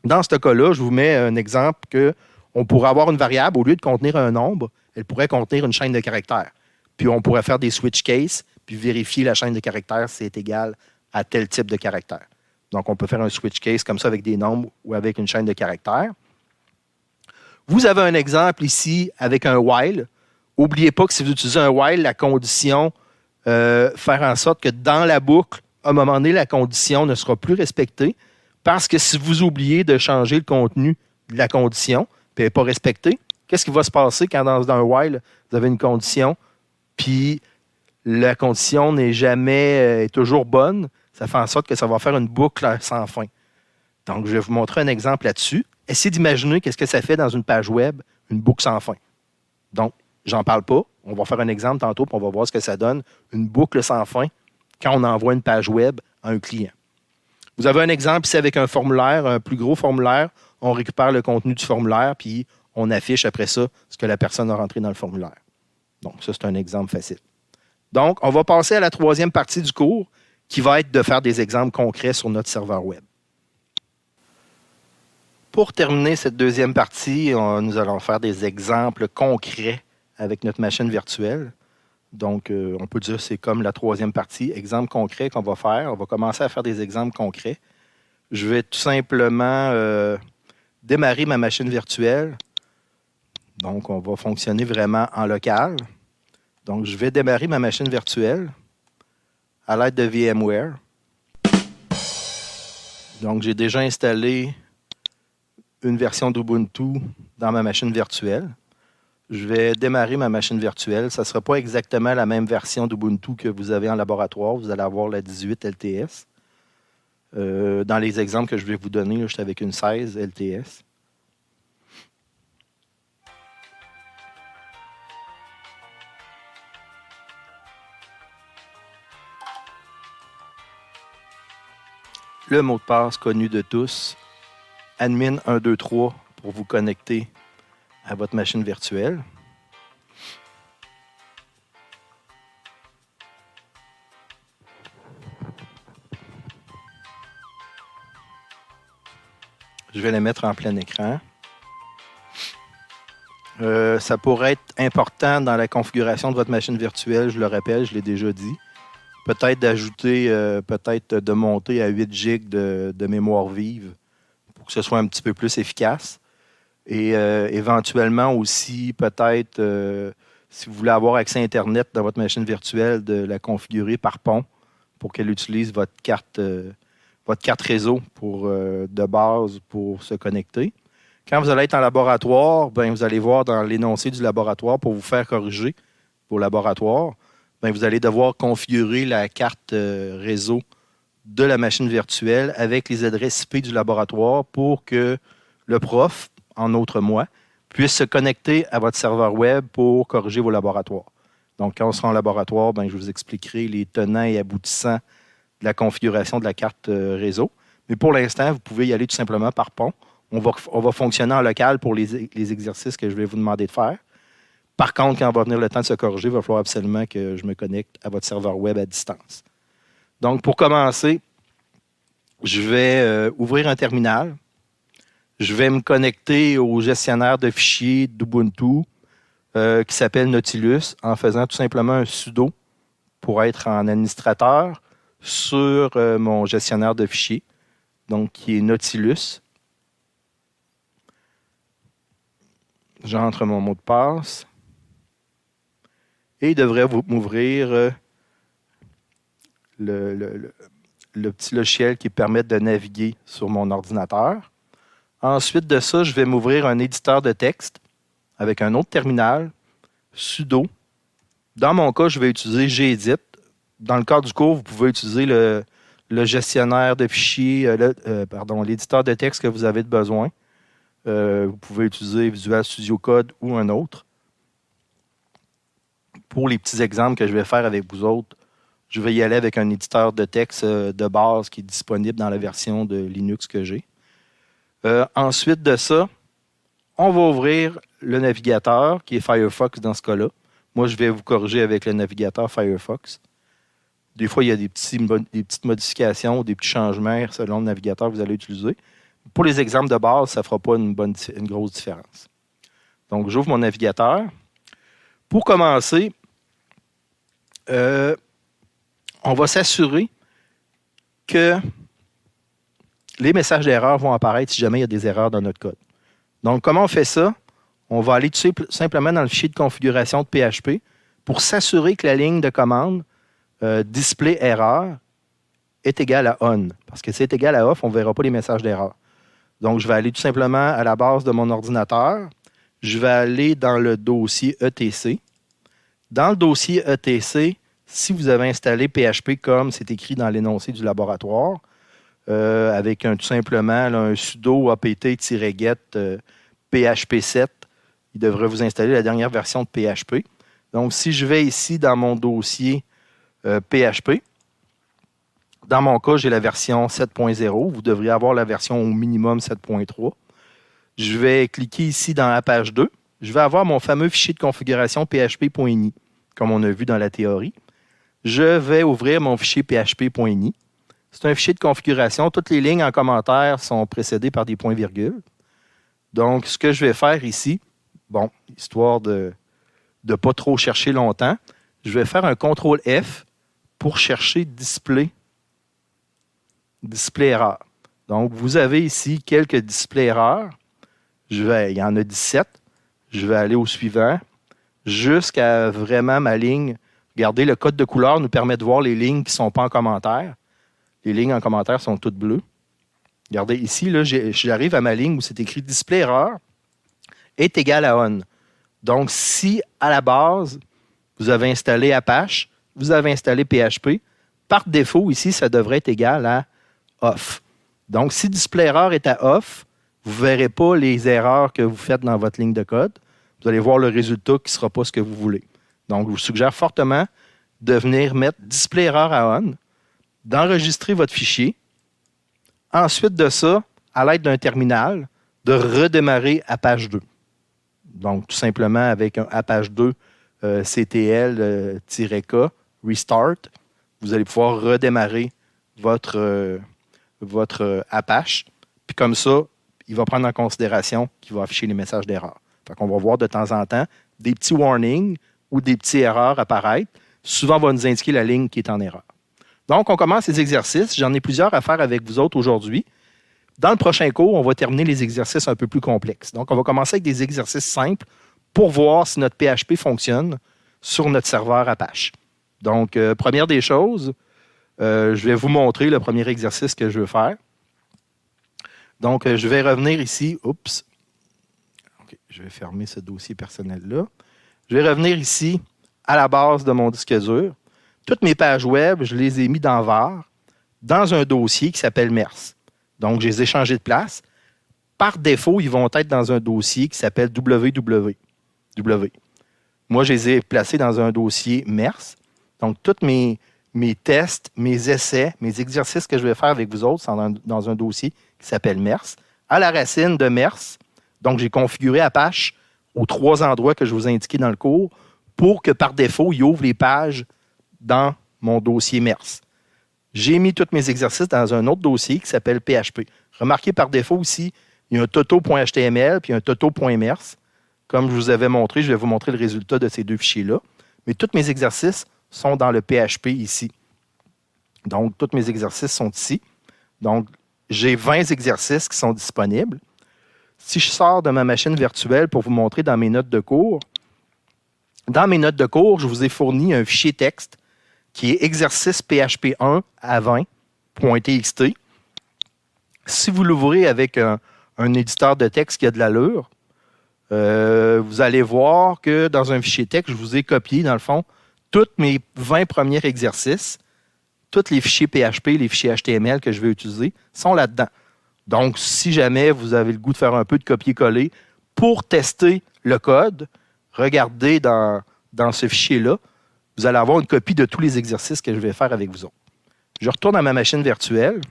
Dans ce cas-là, je vous mets un exemple qu'on pourrait avoir une variable, au lieu de contenir un nombre, elle pourrait contenir une chaîne de caractères. Puis on pourrait faire des switch cases, puis vérifier la chaîne de caractères si c'est égal à tel type de caractère. Donc, on peut faire un switch case comme ça avec des nombres ou avec une chaîne de caractères. Vous avez un exemple ici avec un while. N'oubliez pas que si vous utilisez un while, la condition, faire en sorte que dans la boucle, à un moment donné, la condition ne sera plus respectée parce que si vous oubliez de changer le contenu de la condition, puis elle n'est pas respectée, qu'est-ce qui va se passer quand dans un while, vous avez une condition, puis la condition n'est jamais, est toujours bonne? Ça fait en sorte que ça va faire une boucle sans fin. Donc, je vais vous montrer un exemple là-dessus. Essayez d'imaginer qu'est-ce que ça fait dans une page web, une boucle sans fin. Donc, j'en parle pas. On va faire un exemple tantôt, puis on va voir ce que ça donne, une boucle sans fin, quand on envoie une page web à un client. Vous avez un exemple ici avec un formulaire, un plus gros formulaire. On récupère le contenu du formulaire, puis on affiche après ça ce que la personne a rentré dans le formulaire. Donc, ça, c'est un exemple facile. Donc, on va passer à la troisième partie du cours, qui va être de faire des exemples concrets sur notre serveur web. Pour terminer cette deuxième partie, nous allons faire des exemples concrets avec notre machine virtuelle. Donc, on peut dire que c'est comme la troisième partie, exemple concret qu'on va faire. On va commencer à faire des exemples concrets. Je vais tout simplement démarrer ma machine virtuelle. Donc, on va fonctionner vraiment en local. Donc, je vais démarrer ma machine virtuelle à l'aide de VMware. Donc, j'ai déjà installé une version d'Ubuntu dans ma machine virtuelle. Je vais démarrer ma machine virtuelle. Ça ne sera pas exactement la même version d'Ubuntu que vous avez en laboratoire. Vous allez avoir la 18 LTS. Dans les exemples que je vais vous donner, je suis avec une 16 LTS. Le mot de passe connu de tous, admin123 pour vous connecter à votre machine virtuelle. Je vais les mettre en plein écran. Ça pourrait être important dans la configuration de votre machine virtuelle, je le rappelle, je l'ai déjà dit. Peut-être d'ajouter, peut-être de monter à 8 GB de mémoire vive pour que ce soit un petit peu plus efficace. Et éventuellement aussi, peut-être, si vous voulez avoir accès à Internet dans votre machine virtuelle, de la configurer par pont pour qu'elle utilise votre carte réseau de base pour se connecter. Quand vous allez être en laboratoire, ben, vous allez voir dans l'énoncé du laboratoire pour vous faire corriger vos laboratoires. Ben, vous allez devoir configurer la carte réseau de la machine virtuelle avec les adresses IP du laboratoire pour que le prof, en autre moi, puisse se connecter à votre serveur web pour corriger vos laboratoires. Donc, quand on sera en laboratoire, ben, je vous expliquerai les tenants et aboutissants de la configuration de la carte réseau. Mais pour l'instant, vous pouvez y aller tout simplement par pont. On va fonctionner en local pour les exercices que je vais vous demander de faire. Par contre, quand va venir le temps de se corriger, il va falloir absolument que je me connecte à votre serveur web à distance. Donc, pour commencer, je vais ouvrir un terminal. Je vais me connecter au gestionnaire de fichiers d'Ubuntu qui s'appelle Nautilus en faisant tout simplement un sudo pour être en administrateur sur mon gestionnaire de fichiers, donc qui est Nautilus. J'entre mon mot de passe et il devrait m'ouvrir le petit logiciel qui permet de naviguer sur mon ordinateur. Ensuite de ça, je vais m'ouvrir un éditeur de texte avec un autre terminal, sudo. Dans mon cas, je vais utiliser Gedit. Dans le cadre du cours, vous pouvez utiliser le gestionnaire de fichiers, l'éditeur de texte que vous avez besoin. Vous pouvez utiliser Visual Studio Code ou un autre. Pour les petits exemples que je vais faire avec vous autres, je vais y aller avec un éditeur de texte de base qui est disponible dans la version de Linux que j'ai. Ensuite de ça, on va ouvrir le navigateur qui est Firefox dans ce cas-là. Moi, je vais vous corriger avec le navigateur Firefox. Des fois, il y a des petites modifications, des petits changements selon le navigateur que vous allez utiliser. Pour les exemples de base, ça ne fera pas une grosse différence. Donc, j'ouvre mon navigateur. Pour commencer, on va s'assurer que les messages d'erreur vont apparaître si jamais il y a des erreurs dans notre code. Donc, comment on fait ça? On va aller tout simplement dans le fichier de configuration de PHP pour s'assurer que la ligne de commande display erreur est égale à on. Parce que si c'est égal à off, on ne verra pas les messages d'erreur. Donc, je vais aller tout simplement à la base de mon ordinateur. Je vais aller dans le dossier ETC. Dans le dossier ETC, si vous avez installé PHP comme c'est écrit dans l'énoncé du laboratoire, avec tout simplement un sudo apt-get PHP7, il devrait vous installer la dernière version de PHP. Donc, si je vais ici dans mon dossier PHP, dans mon cas, j'ai la version 7.0. Vous devriez avoir la version au minimum 7.3. Je vais cliquer ici dans la page 2. Je vais avoir mon fameux fichier de configuration php.ini, comme on a vu dans la théorie. Je vais ouvrir mon fichier php.ini. C'est un fichier de configuration. Toutes les lignes en commentaire sont précédées par des points-virgules. Donc, ce que je vais faire ici, histoire de ne pas trop chercher longtemps, je vais faire un CTRL F pour chercher display erreur. Donc, vous avez ici quelques displays erreurs. Il y en a 17. Je vais aller au suivant jusqu'à vraiment ma ligne. Regardez, le code de couleur nous permet de voir les lignes qui ne sont pas en commentaire. Les lignes en commentaire sont toutes bleues. Regardez, ici, là, j'arrive à ma ligne où c'est écrit display erreur est égal à on. Donc, si à la base, vous avez installé Apache, vous avez installé PHP, par défaut, ici, ça devrait être égal à off. Donc, si display erreur est à off, vous ne verrez pas les erreurs que vous faites dans votre ligne de code. Vous allez voir le résultat qui ne sera pas ce que vous voulez. Donc, je vous suggère fortement de venir mettre display erreur à on, d'enregistrer votre fichier. Ensuite de ça, à l'aide d'un terminal, de redémarrer Apache 2. Donc, tout simplement avec un Apache 2 CTL-K restart, vous allez pouvoir redémarrer votre Apache. Puis comme ça, il va prendre en considération qu'il va afficher les messages d'erreur. Fait qu'on va voir de temps en temps des petits warnings ou des petites erreurs apparaître. Souvent, on va nous indiquer la ligne qui est en erreur. Donc, on commence les exercices. J'en ai plusieurs à faire avec vous autres aujourd'hui. Dans le prochain cours, on va terminer les exercices un peu plus complexes. Donc, on va commencer avec des exercices simples pour voir si notre PHP fonctionne sur notre serveur Apache. Donc, première des choses, je vais vous montrer le premier exercice que je veux faire. Donc, je vais revenir ici. Oups. OK, je vais fermer ce dossier personnel-là. Je vais revenir ici à la base de mon disque dur. Toutes mes pages web, je les ai mis dans var, dans un dossier qui s'appelle MERS. Donc, je les ai changés de place. Par défaut, ils vont être dans un dossier qui s'appelle www. Moi, je les ai placés dans un dossier MERS. Donc, tous mes tests, mes essais, mes exercices que je vais faire avec vous autres sont dans un dossier qui s'appelle MERS. À la racine de MERS, donc j'ai configuré Apache aux 3 endroits que je vous ai indiqués dans le cours pour que par défaut, il ouvre les pages dans mon dossier MERS. J'ai mis tous mes exercices dans un autre dossier qui s'appelle PHP. Remarquez par défaut aussi, il y a un toto.html puis un toto.mers. Comme je vous avais montré, je vais vous montrer le résultat de ces deux fichiers-là. Mais tous mes exercices sont dans le PHP ici. Donc, tous mes exercices sont ici. Donc, j'ai 20 exercices qui sont disponibles. Si je sors de ma machine virtuelle pour vous montrer dans mes notes de cours, dans mes notes de cours, je vous ai fourni un fichier texte qui est exercice PHP 1 à 20.txt. Si vous l'ouvrez avec un éditeur de texte qui a de l'allure, vous allez voir que dans un fichier texte, je vous ai copié, dans le fond, tous mes 20 premiers exercices. Tous les fichiers PHP, les fichiers HTML que je vais utiliser sont là-dedans. Donc, si jamais vous avez le goût de faire un peu de copier-coller pour tester le code, regardez dans ce fichier-là. Vous allez avoir une copie de tous les exercices que je vais faire avec vous autres. Je retourne à ma machine virtuelle.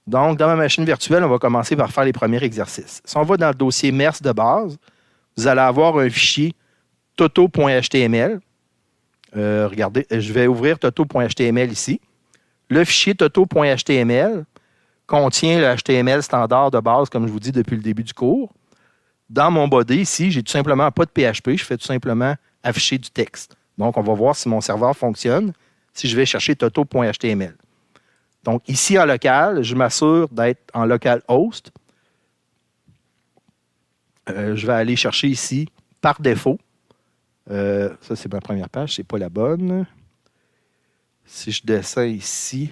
Donc, dans ma machine virtuelle, on va commencer par faire les premiers exercices. Si on va dans le dossier MERS de base, vous allez avoir un fichier toto.html. Regardez, je vais ouvrir toto.html ici. Le fichier toto.html contient le HTML standard de base, comme je vous dis depuis le début du cours. Dans mon body ici, j'ai tout simplement pas de PHP. Je fais tout simplement afficher du texte. Donc, on va voir si mon serveur fonctionne si je vais chercher toto.html. Donc, ici en local, je m'assure d'être en localhost. Je vais aller chercher ici par défaut. Ça, c'est ma première page, c'est pas la bonne. Si je descends ici,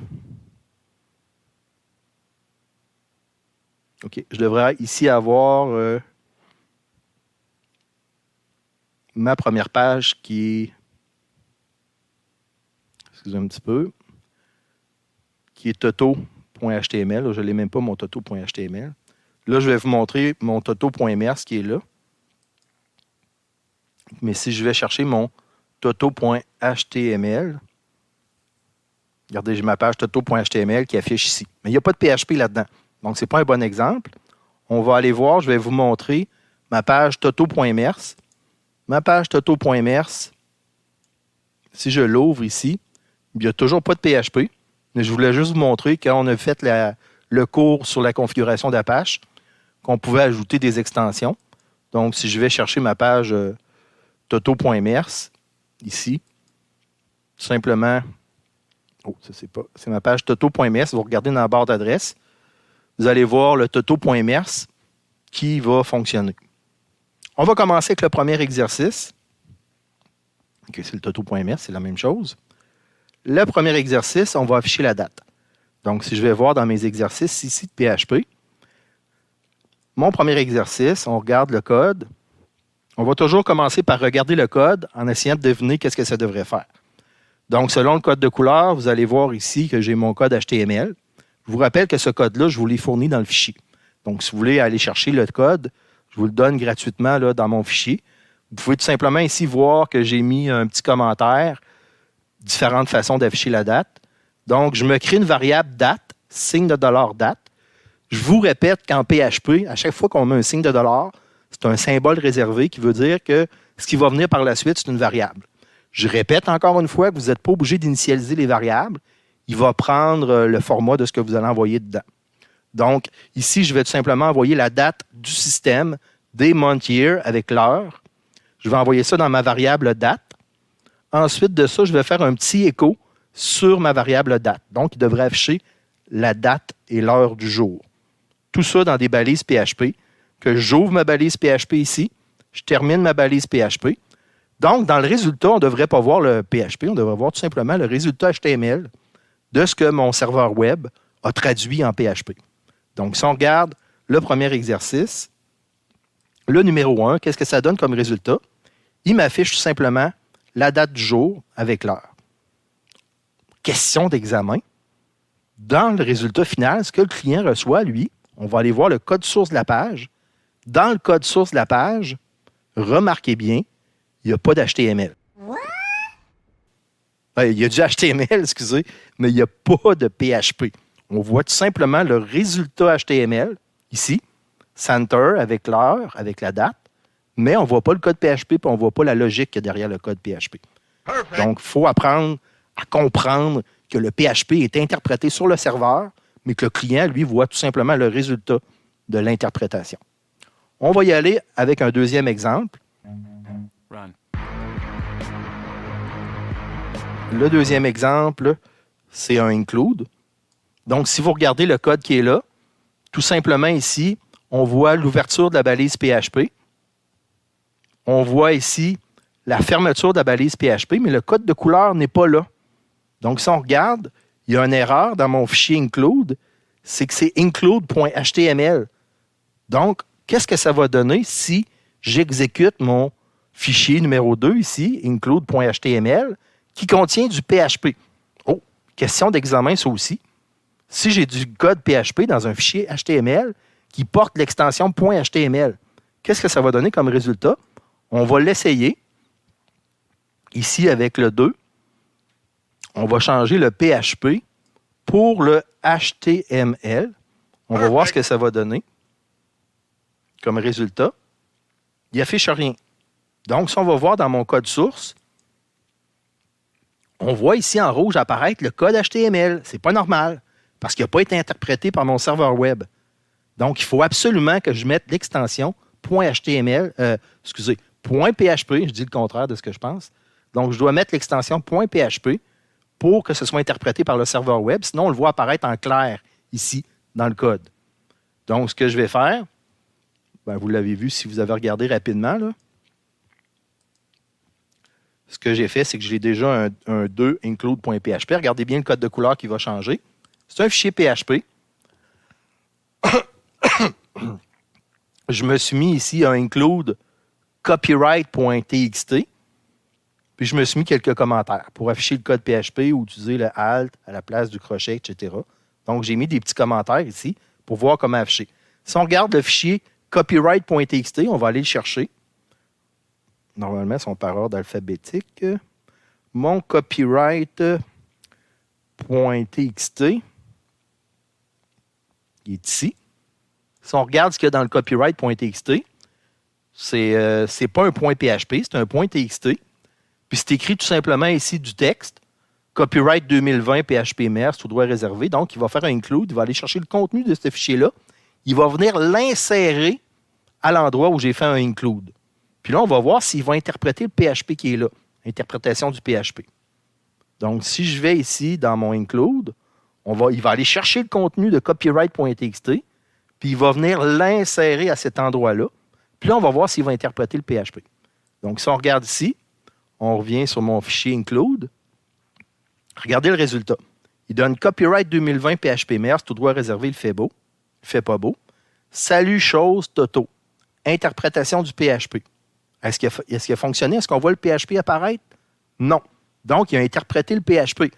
OK, je devrais ici avoir ma première page qui est, excusez un petit peu, qui est toto.html. Là, je ne l'ai même pas, mon toto.html. Là, je vais vous montrer mon toto.mers qui est là. Mais si je vais chercher mon toto.html, regardez, j'ai ma page toto.html qui affiche ici. Mais il n'y a pas de PHP là-dedans. Donc, ce n'est pas un bon exemple. On va aller voir, je vais vous montrer ma page toto.mers. Ma page toto.mers, si je l'ouvre ici, il n'y a toujours pas de PHP. Mais je voulais juste vous montrer quand on a fait le cours sur la configuration d'Apache, qu'on pouvait ajouter des extensions. Donc, si je vais chercher ma page toto.mers, ici, tout simplement, c'est ma page toto.mers, vous regardez dans la barre d'adresse, vous allez voir le toto.mers qui va fonctionner. On va commencer avec le premier exercice. OK, c'est le toto.mers, c'est la même chose. Le premier exercice, on va afficher la date. Donc, si je vais voir dans mes exercices ici de PHP, mon premier exercice, on regarde le code. On va toujours commencer par regarder le code en essayant de deviner qu'est-ce que ça devrait faire. Donc, selon le code de couleur, vous allez voir ici que j'ai mon code HTML. Je vous rappelle que ce code-là, je vous l'ai fourni dans le fichier. Donc, si vous voulez aller chercher le code, je vous le donne gratuitement là, dans mon fichier. Vous pouvez tout simplement ici voir que j'ai mis un petit commentaire, différentes façons d'afficher la date. Donc, je me crée une variable date, signe de dollar date. Je vous répète qu'en PHP, à chaque fois qu'on met un signe de dollar, c'est un symbole réservé qui veut dire que ce qui va venir par la suite, c'est une variable. Je répète encore une fois que vous n'êtes pas obligé d'initialiser les variables. Il va prendre le format de ce que vous allez envoyer dedans. Donc, ici, je vais tout simplement envoyer la date du système, des month year avec l'heure. Je vais envoyer ça dans ma variable date. Ensuite de ça, je vais faire un petit écho sur ma variable date. Donc, il devrait afficher la date et l'heure du jour. Tout ça dans des balises PHP, que j'ouvre ma balise PHP ici, je termine ma balise PHP. Donc, dans le résultat, on ne devrait pas voir le PHP, on devrait voir tout simplement le résultat HTML de ce que mon serveur web a traduit en PHP. Donc, si on regarde le premier exercice, le numéro 1, qu'est-ce que ça donne comme résultat? Il m'affiche tout simplement la date du jour avec l'heure. Question d'examen. Dans le résultat final, ce que le client reçoit, lui, on va aller voir le code source de la page. Dans le code source de la page, remarquez bien, il n'y a pas d'HTML. Il y a du HTML, excusez, mais il n'y a pas de PHP. On voit tout simplement le résultat HTML, ici, center, avec l'heure, avec la date, mais on ne voit pas le code PHP et on ne voit pas la logique qu'il y a derrière le code PHP. Perfect. Donc, il faut apprendre à comprendre que le PHP est interprété sur le serveur, mais que le client, lui, voit tout simplement le résultat de l'interprétation. On va y aller avec un deuxième exemple. Run. Le deuxième exemple, c'est un include. Donc, si vous regardez le code qui est là, tout simplement ici, on voit l'ouverture de la balise PHP. On voit ici la fermeture de la balise PHP, mais le code de couleur n'est pas là. Donc, si on regarde, il y a une erreur dans mon fichier include, c'est que c'est include.html. Donc, qu'est-ce que ça va donner si j'exécute mon fichier numéro 2 ici, include.html, qui contient du PHP? Oh, question d'examen, ça aussi. Si j'ai du code PHP dans un fichier HTML qui porte l'extension .html, qu'est-ce que ça va donner comme résultat? On va l'essayer. Ici, avec le 2, on va changer le PHP pour le HTML. On va voir ce que ça va donner comme résultat. Il n'affiche rien. Donc, si on va voir dans mon code source, on voit ici en rouge apparaître le code HTML. Ce n'est pas normal parce qu'il n'a pas été interprété par mon serveur web. Donc, il faut absolument que je mette l'extension .html, .php, je dis le contraire de ce que je pense. Donc, je dois mettre l'extension .php pour que ce soit interprété par le serveur web. Sinon, on le voit apparaître en clair ici dans le code. Donc, ce que je vais faire, vous l'avez vu si vous avez regardé rapidement, là. Ce que j'ai fait, c'est que j'ai déjà un 2 include.php. Regardez bien le code de couleur qui va changer. C'est un fichier PHP. Je me suis mis ici un include copyright.txt. Puis je me suis mis quelques commentaires pour afficher le code PHP ou utiliser le alt à la place du crochet, etc. Donc, j'ai mis des petits commentaires ici pour voir comment afficher. Si on regarde le fichier copyright.txt, on va aller le chercher. Normalement, ils sont par ordre alphabétique. Mon copyright.txt, il est ici. Si on regarde ce qu'il y a dans le copyright.txt, c'est pas un .php, c'est un .txt. Puis c'est écrit tout simplement ici du texte. Copyright 2020 PHP MERS, tout droit réservé. Donc, il va faire un include, il va aller chercher le contenu de ce fichier-là. Il va venir l'insérer à l'endroit où j'ai fait un include. Puis là, on va voir s'il va interpréter le PHP qui est là. Interprétation du PHP. Donc, si je vais ici dans mon include, il va aller chercher le contenu de copyright.txt, puis il va venir l'insérer à cet endroit-là. Puis là, on va voir s'il va interpréter le PHP. Donc, si on regarde ici, on revient sur mon fichier include. Regardez le résultat. Il donne copyright 2020 PHP MERS, tout droit réservé, il fait beau. Il fait pas beau. Salut, chose, Toto. Interprétation du PHP. Est-ce qu'il a fonctionné? Est-ce qu'on voit le PHP apparaître? Non. Donc, il a interprété le PHP.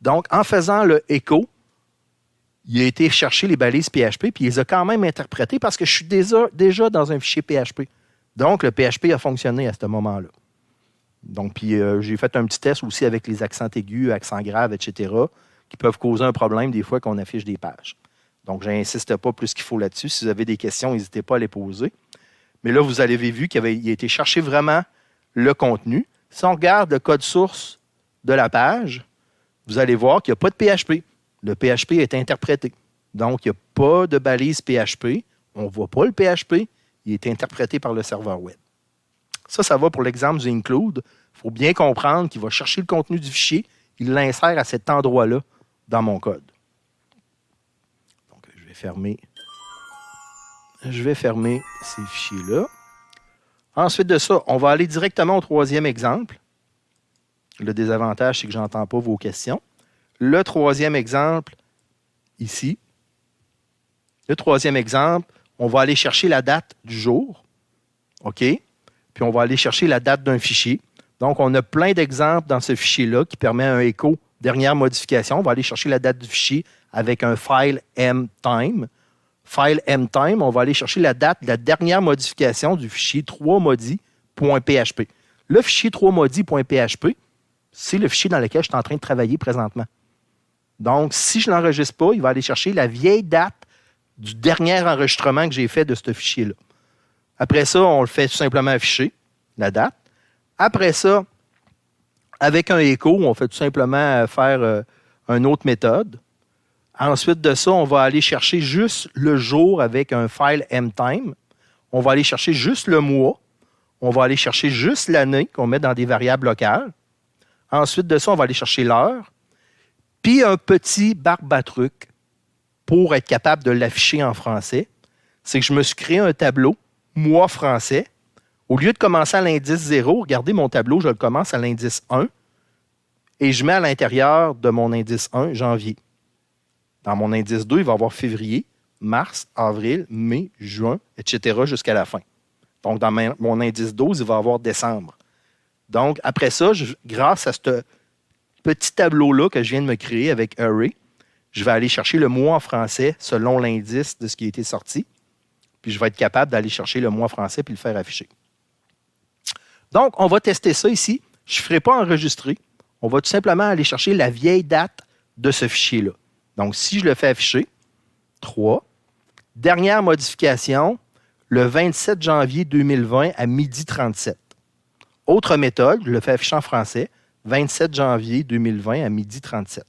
Donc, en faisant le echo, il a été chercher les balises PHP, puis il les a quand même interprétées parce que je suis déjà dans un fichier PHP. Donc, le PHP a fonctionné à ce moment-là. Donc, puis j'ai fait un petit test aussi avec les accents aigus, accents graves, etc., qui peuvent causer un problème des fois qu'on affiche des pages. Donc, je n'insiste pas plus qu'il faut là-dessus. Si vous avez des questions, n'hésitez pas à les poser. Mais là, vous avez vu qu'il a été cherché vraiment le contenu. Si on regarde le code source de la page, vous allez voir qu'il n'y a pas de PHP. Le PHP est interprété. Donc, il n'y a pas de balise PHP. On ne voit pas le PHP. Il est interprété par le serveur web. Ça va pour l'exemple du include. Il faut bien comprendre qu'il va chercher le contenu du fichier. Il l'insère à cet endroit-là dans mon code. Donc, je vais fermer ces fichiers-là. Ensuite de ça, on va aller directement au troisième exemple. Le désavantage, c'est que je n'entends pas vos questions. Le troisième exemple, ici. Le troisième exemple, on va aller chercher la date du jour. OK? Puis on va aller chercher la date d'un fichier. Donc, on a plein d'exemples dans ce fichier-là qui permet un écho dernière modification. On va aller chercher la date du fichier avec un file mtime. File mtime, on va aller chercher la date de la dernière modification du fichier 3modi.php. Le fichier 3modi.php, c'est le fichier dans lequel je suis en train de travailler présentement. Donc, si je ne l'enregistre pas, il va aller chercher la vieille date du dernier enregistrement que j'ai fait de ce fichier-là. Après ça, on le fait tout simplement afficher, la date. Après ça, avec un écho, on fait tout simplement faire une autre méthode. Ensuite de ça, on va aller chercher juste le jour avec un file mtime. On va aller chercher juste le mois. On va aller chercher juste l'année qu'on met dans des variables locales. Ensuite de ça, on va aller chercher l'heure. Puis un petit barbe à truc pour être capable de l'afficher en français. C'est que je me suis créé un tableau, mois français. Au lieu de commencer à l'indice 0, regardez mon tableau, je le commence à l'indice 1 et je mets à l'intérieur de mon indice 1 janvier. Dans mon indice 2, il va y avoir février, mars, avril, mai, juin, etc. jusqu'à la fin. Donc, dans mon indice 12, il va y avoir décembre. Donc, après ça, grâce à ce petit tableau-là que je viens de me créer avec Array, je vais aller chercher le mois en français selon l'indice de ce qui a été sorti. Puis, je vais être capable d'aller chercher le mois français puis le faire afficher. Donc, on va tester ça ici. Je ne ferai pas enregistrer. On va tout simplement aller chercher la vieille date de ce fichier-là. Donc, si je le fais afficher, 3. Dernière modification, le 27 janvier 2020 à 12h37. Autre méthode, je le fais afficher en français, 27 janvier 2020 à 12h37.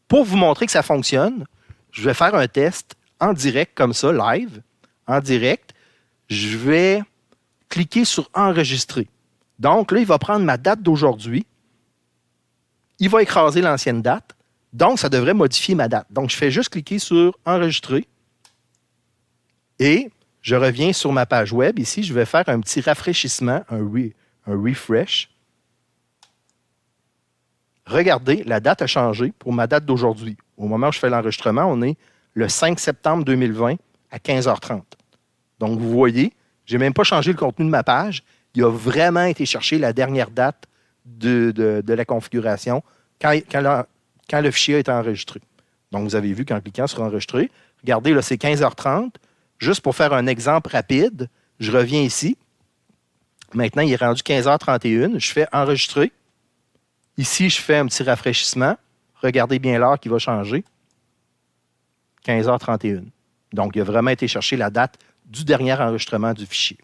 Pour vous montrer que ça fonctionne, je vais faire un test en direct comme ça, live, en direct. Je vais cliquer sur enregistrer. Donc là, il va prendre ma date d'aujourd'hui. Il va écraser l'ancienne date. Donc, ça devrait modifier ma date. Donc, je fais juste cliquer sur enregistrer. Et je reviens sur ma page web. Ici, je vais faire un petit rafraîchissement, un refresh. Regardez, la date a changé pour ma date d'aujourd'hui. Au moment où je fais l'enregistrement, on est le 5 septembre 2020 à 15h30. Donc, vous voyez, je n'ai même pas changé le contenu de ma page. Il a vraiment été chercher la dernière date de la configuration quand le fichier a été enregistré. Donc, vous avez vu qu'en cliquant sur enregistrer, regardez, là, c'est 15h30. Juste pour faire un exemple rapide, je reviens ici. Maintenant, il est rendu 15h31. Je fais enregistrer. Ici, je fais un petit rafraîchissement. Regardez bien l'heure qui va changer. 15h31. Donc, il a vraiment été chercher la date du dernier enregistrement du fichier.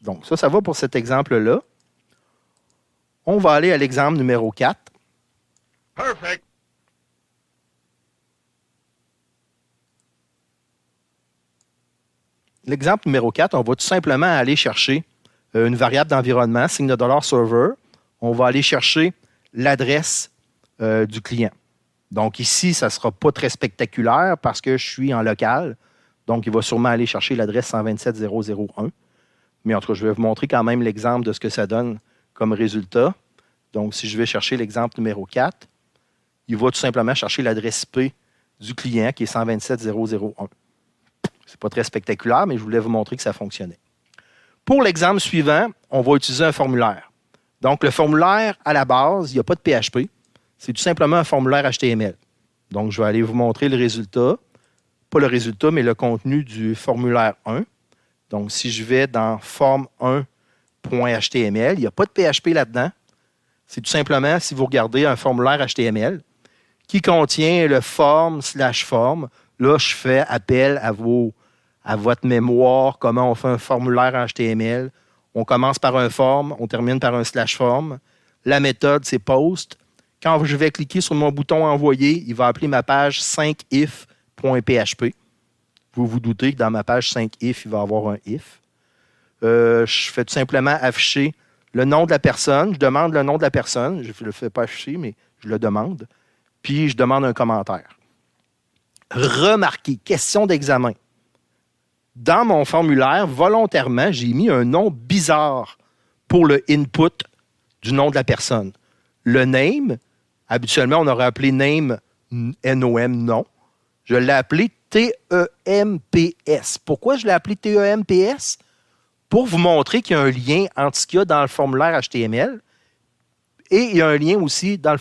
Donc, ça va pour cet exemple-là. On va aller à l'exemple numéro 4. Perfect. L'exemple numéro 4, on va tout simplement aller chercher une variable d'environnement, signe de $server. On va aller chercher l'adresse du client. Donc ici, ça ne sera pas très spectaculaire parce que je suis en local. Donc, il va sûrement aller chercher l'adresse 127.0.0.1. Mais en tout cas, je vais vous montrer quand même l'exemple de ce que ça donne comme résultat. Donc, si je vais chercher l'exemple numéro 4, il va tout simplement chercher l'adresse IP du client qui est 127.0.0.1. Ce n'est pas très spectaculaire, mais je voulais vous montrer que ça fonctionnait. Pour l'exemple suivant, on va utiliser un formulaire. Donc, le formulaire, à la base, il n'y a pas de PHP. C'est tout simplement un formulaire HTML. Donc, je vais aller vous montrer le résultat. Pas le résultat, mais le contenu du formulaire 1. Donc, si je vais dans form1.html, il n'y a pas de PHP là-dedans. C'est tout simplement, si vous regardez un formulaire HTML qui contient le form/form. Là, je fais appel à votre mémoire, comment on fait un formulaire en HTML. On commence par un form, on termine par un /form. La méthode, c'est post. Quand je vais cliquer sur mon bouton envoyer, il va appeler ma page 5if.php. Vous vous doutez que dans ma page 5if, il va y avoir un if. Je fais tout simplement afficher le nom de la personne. Je demande le nom de la personne. Je ne le fais pas afficher, mais je le demande. Puis, je demande un commentaire. Remarquez, question d'examen. Dans mon formulaire, volontairement, j'ai mis un nom bizarre pour le input du nom de la personne. Le name, habituellement, on aurait appelé name NOM, non. Je l'ai appelé TEMPS. Pourquoi je l'ai appelé TEMPS? Pour vous montrer qu'il y a un lien entre ce qu'il y a dans le formulaire HTML et il y a un lien aussi dans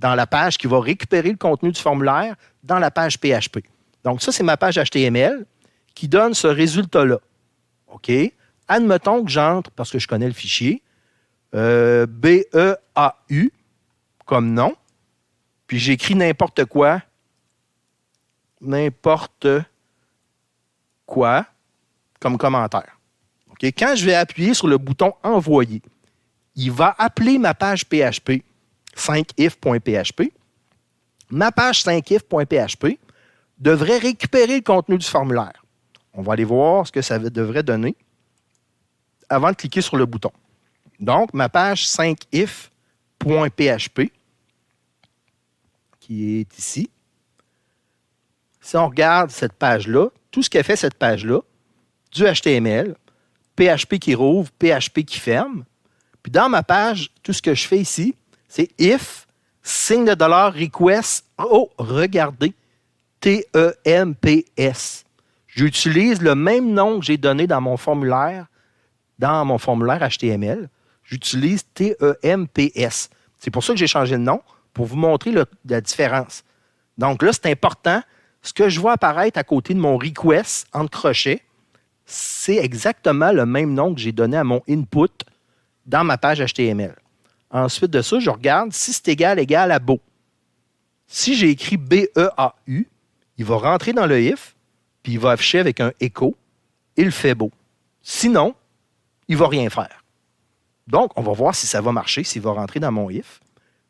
la page qui va récupérer le contenu du formulaire dans la page PHP. Donc, ça, c'est ma page HTML qui donne ce résultat-là. OK? Admettons que j'entre, parce que je connais le fichier, BEAU comme nom, puis j'écris n'importe quoi comme commentaire. OK? Quand je vais appuyer sur le bouton « Envoyer », il va appeler ma page PHP 5if.php. Ma page 5if.php devrait récupérer le contenu du formulaire. On va aller voir ce que ça devrait donner avant de cliquer sur le bouton. Donc, ma page 5if .php qui est ici. Si on regarde cette page-là, tout ce qu'a fait cette page-là, du HTML, PHP qui rouvre, PHP qui ferme. Puis dans ma page, tout ce que je fais ici, c'est if, signe de dollar, request. Oh, regardez, TEMPS. J'utilise le même nom que j'ai donné dans mon formulaire HTML. J'utilise TEMPS. C'est pour ça que j'ai changé le nom, pour vous montrer la différence. Donc là, c'est important. Ce que je vois apparaître à côté de mon request, entre crochets, c'est exactement le même nom que j'ai donné à mon input dans ma page HTML. Ensuite de ça, je regarde si c'est égal à beau. Si j'ai écrit BEAU, il va rentrer dans le if, puis il va afficher avec un écho, il fait beau. Sinon, il ne va rien faire. Donc, on va voir si ça va marcher, s'il va rentrer dans mon if.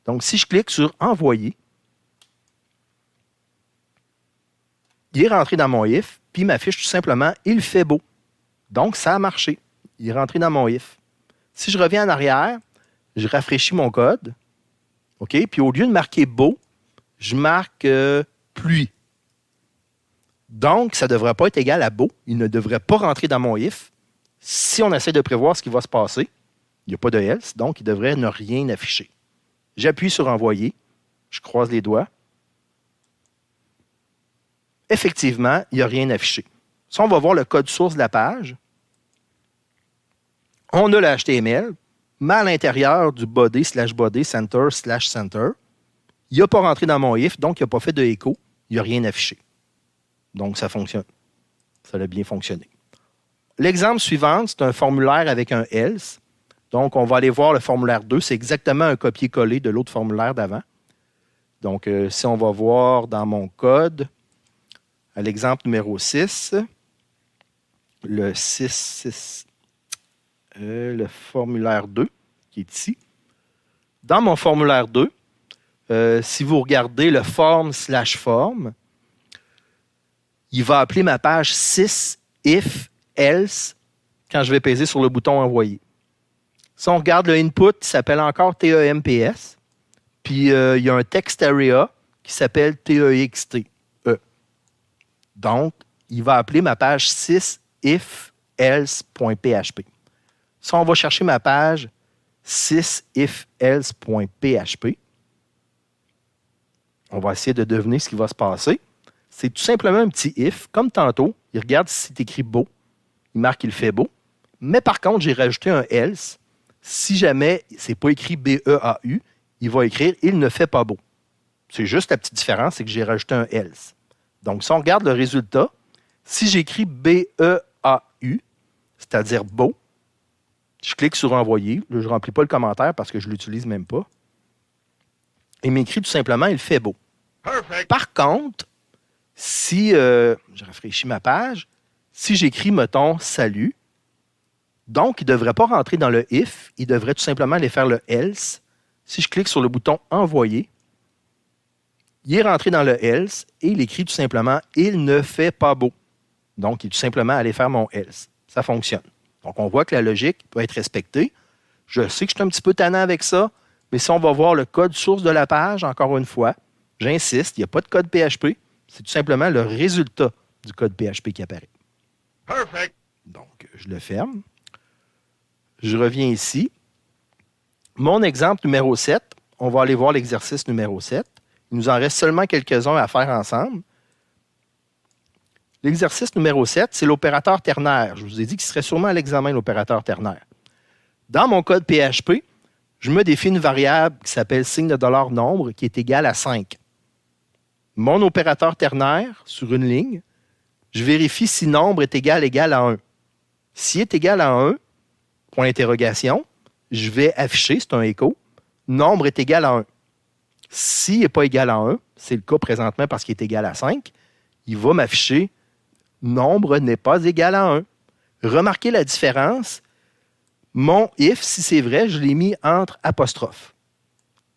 Donc, si je clique sur envoyer, il est rentré dans mon if, puis il m'affiche tout simplement il fait beau. Donc, ça a marché. Il est rentré dans mon if. Si je reviens en arrière, je rafraîchis mon code. OK? Puis au lieu de marquer beau, je marque pluie. Donc, ça ne devrait pas être égal à beau. Il ne devrait pas rentrer dans mon if. Si on essaie de prévoir ce qui va se passer, il n'y a pas de else, donc il devrait ne rien afficher. J'appuie sur envoyer. Je croise les doigts. Effectivement, il n'y a rien affiché. Si on va voir le code source de la page, on a le HTML, mais à l'intérieur du body /body center/center, il n'a pas rentré dans mon if, donc il n'a pas fait de écho, il n'y a rien affiché. Donc, ça fonctionne. Ça a bien fonctionné. L'exemple suivant, c'est un formulaire avec un else. Donc, on va aller voir le formulaire 2. C'est exactement un copier-coller de l'autre formulaire d'avant. Donc, si on va voir dans mon code, à l'exemple numéro 6, le formulaire 2, qui est ici. Dans mon formulaire 2, si vous regardez le form/form, il va appeler ma page 6 if else quand je vais peser sur le bouton envoyer. Si on regarde le input, il s'appelle encore TEMPS. Puis il y a un text area qui s'appelle TEXT. Donc, il va appeler ma page 6 if else.php. Si on va chercher ma page 6 if else.php, on va essayer de deviner ce qui va se passer. C'est tout simplement un petit if, comme tantôt. Il regarde si c'est écrit beau. Il marque qu'il fait beau. Mais par contre, j'ai rajouté un else. Si jamais ce n'est pas écrit BEAU, il va écrire il ne fait pas beau. C'est juste la petite différence, c'est que j'ai rajouté un else. Donc, si on regarde le résultat, si j'écris BEAU, c'est-à-dire beau, je clique sur envoyer. Là, je ne remplis pas le commentaire parce que je ne l'utilise même pas. Il m'écrit tout simplement il fait beau. Perfect. Par contre, si je rafraîchis ma page, si j'écris, mettons, salut, donc il ne devrait pas rentrer dans le if, il devrait tout simplement aller faire le else. Si je clique sur le bouton envoyer, il est rentré dans le else et il écrit tout simplement il ne fait pas beau. Donc, il est tout simplement allé faire mon else. Ça fonctionne. Donc, on voit que la logique peut être respectée. Je sais que je suis un petit peu tannant avec ça, mais si on va voir le code source de la page, encore une fois, j'insiste, il n'y a pas de code PHP. C'est tout simplement le résultat du code PHP qui apparaît. Perfect. Donc, je le ferme. Je reviens ici. Mon exemple numéro 7, on va aller voir l'exercice numéro 7. Il nous en reste seulement quelques-uns à faire ensemble. L'exercice numéro 7, c'est l'opérateur ternaire. Je vous ai dit qu'il serait sûrement à l'examen, l'opérateur ternaire. Dans mon code PHP, je me définis une variable qui s'appelle signe de $ nombre qui est égal à 5. Mon opérateur ternaire, sur une ligne, je vérifie si nombre est égal à 1. S'il est égal à 1, point d'interrogation, je vais afficher, c'est un écho, nombre est égal à 1. S'il n'est pas égal à 1, c'est le cas présentement parce qu'il est égal à 5, il va m'afficher nombre n'est pas égal à 1. Remarquez la différence. Mon if, si c'est vrai, je l'ai mis entre apostrophes.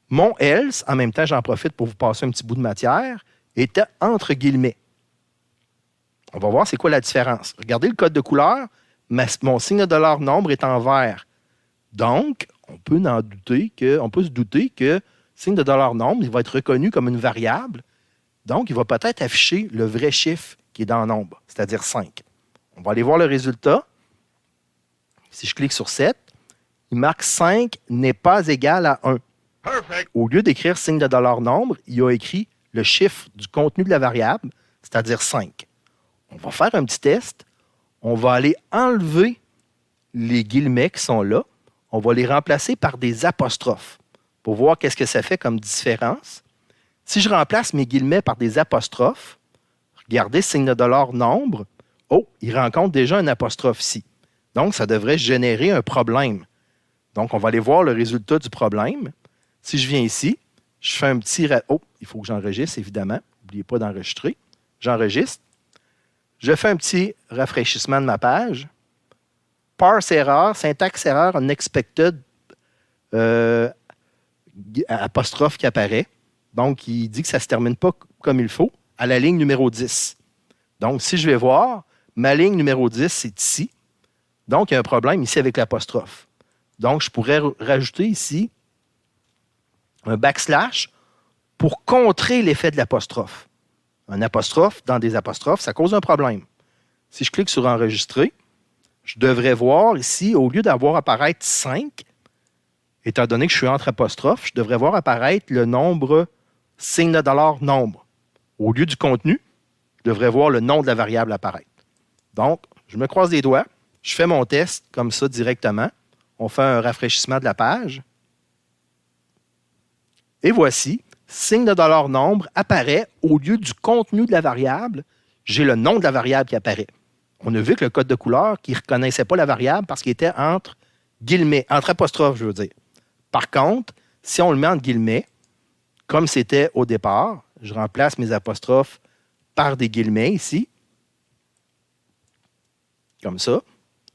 Mon else, en même temps, j'en profite pour vous passer un petit bout de matière, était entre guillemets. On va voir c'est quoi la différence. Regardez le code de couleur, mon signe de $ nombre est en vert. Donc, on peut se douter que signe de dollar nombre, il va être reconnu comme une variable. Donc, il va peut-être afficher le vrai chiffre qui est dans le nombre, c'est-à-dire 5. On va aller voir le résultat. Si je clique sur 7, il marque 5 n'est pas égal à 1. Perfect. Au lieu d'écrire signe de dollar nombre, il a écrit le chiffre du contenu de la variable, c'est-à-dire 5. On va faire un petit test. On va aller enlever les guillemets qui sont là. On va les remplacer par des apostrophes pour voir qu'est-ce que ça fait comme différence. Si je remplace mes guillemets par des apostrophes, regardez, signe de dollar nombre, oh, il rencontre déjà un apostrophe ici. Donc, ça devrait générer un problème. Donc, on va aller voir le résultat du problème. Si je viens ici, je fais un petit... Oh, il faut que j'enregistre, évidemment. N'oubliez pas d'enregistrer. J'enregistre. Je fais un petit rafraîchissement de ma page. Parse error, syntaxe error, unexpected, apostrophe qui apparaît. Donc, il dit que ça ne se termine pas comme il faut à la ligne numéro 10. Donc, si je vais voir, ma ligne numéro 10, c'est ici. Donc, il y a un problème ici avec l'apostrophe. Donc, je pourrais rajouter ici un backslash pour contrer l'effet de l'apostrophe. Un apostrophe dans des apostrophes, ça cause un problème. Si je clique sur enregistrer, je devrais voir ici, au lieu d'avoir apparaître 5, étant donné que je suis entre apostrophes, je devrais voir apparaître le nombre signe de dollar nombre. Au lieu du contenu, je devrais voir le nom de la variable apparaître. Donc, je me croise les doigts, je fais mon test comme ça directement. On fait un rafraîchissement de la page. Et voici, signe de dollar nombre apparaît au lieu du contenu de la variable. J'ai le nom de la variable qui apparaît. On a vu que le code de couleur qui ne reconnaissait pas la variable parce qu'il était entre guillemets, entre apostrophes, je veux dire. Par contre, si on le met entre guillemets, comme c'était au départ, je remplace mes apostrophes par des guillemets ici. Comme ça.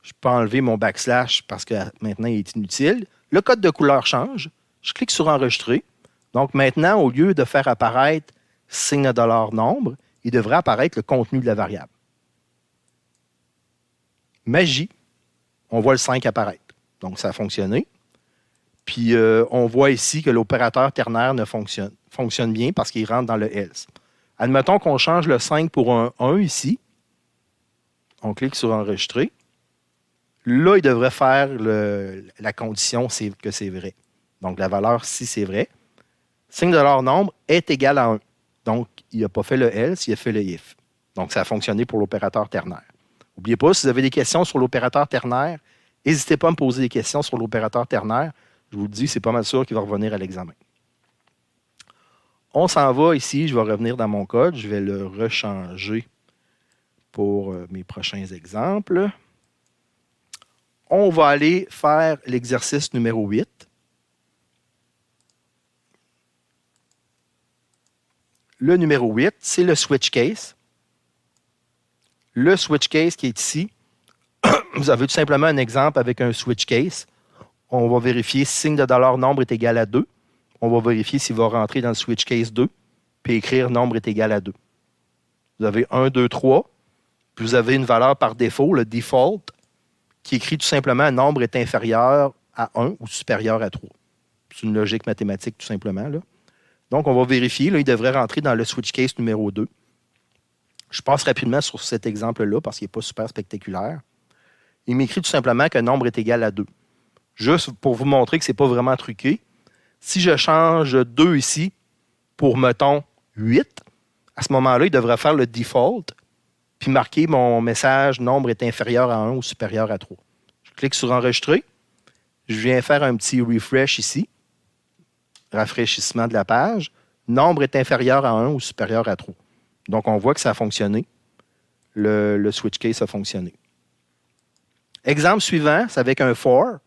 Je peux enlever mon backslash parce que maintenant, il est inutile. Le code de couleur change. Je clique sur enregistrer. Donc maintenant, au lieu de faire apparaître signe de dollar nombre, il devrait apparaître le contenu de la variable. Magie, on voit le 5 apparaître. Donc ça a fonctionné. Puis on voit ici que l'opérateur ternaire fonctionne bien parce qu'il rentre dans le else. Admettons qu'on change le 5 pour un 1 ici. On clique sur enregistrer. Là, il devrait faire la condition que c'est vrai. Donc, la valeur, si c'est vrai, signe de dollar nombre est égal à 1. Donc, il n'a pas fait le else, il a fait le if. Donc, ça a fonctionné pour l'opérateur ternaire. N'oubliez pas, si vous avez des questions sur l'opérateur ternaire, n'hésitez pas à me poser des questions sur l'opérateur ternaire. Je vous le dis, c'est pas mal sûr qu'il va revenir à l'examen. On s'en va ici, je vais revenir dans mon code, je vais le rechanger pour mes prochains exemples. On va aller faire l'exercice numéro 8. Le numéro 8, c'est le switch case. Le switch case qui est ici, vous avez tout simplement un exemple avec un switch case. On va vérifier si signe de dollar nombre est égal à 2. On va vérifier s'il va rentrer dans le switch case 2, puis écrire nombre est égal à 2. Vous avez 1, 2, 3, puis vous avez une valeur par défaut, le default, qui écrit tout simplement nombre est inférieur à 1 ou supérieur à 3. C'est une logique mathématique tout simplement, là. Donc, on va vérifier. Là, il devrait rentrer dans le switch case numéro 2. Je passe rapidement sur cet exemple-là parce qu'il n'est pas super spectaculaire. Il m'écrit tout simplement que nombre est égal à 2. Juste pour vous montrer que ce n'est pas vraiment truqué. Si je change 2 ici pour, mettons, 8, à ce moment-là, il devrait faire le default puis marquer mon message nombre est inférieur à 1 ou supérieur à 3. Je clique sur enregistrer. Je viens faire un petit refresh ici. Rafraîchissement de la page. Nombre est inférieur à 1 ou supérieur à 3. Donc, on voit que ça a fonctionné. Le switch case a fonctionné. Exemple suivant, c'est avec un for.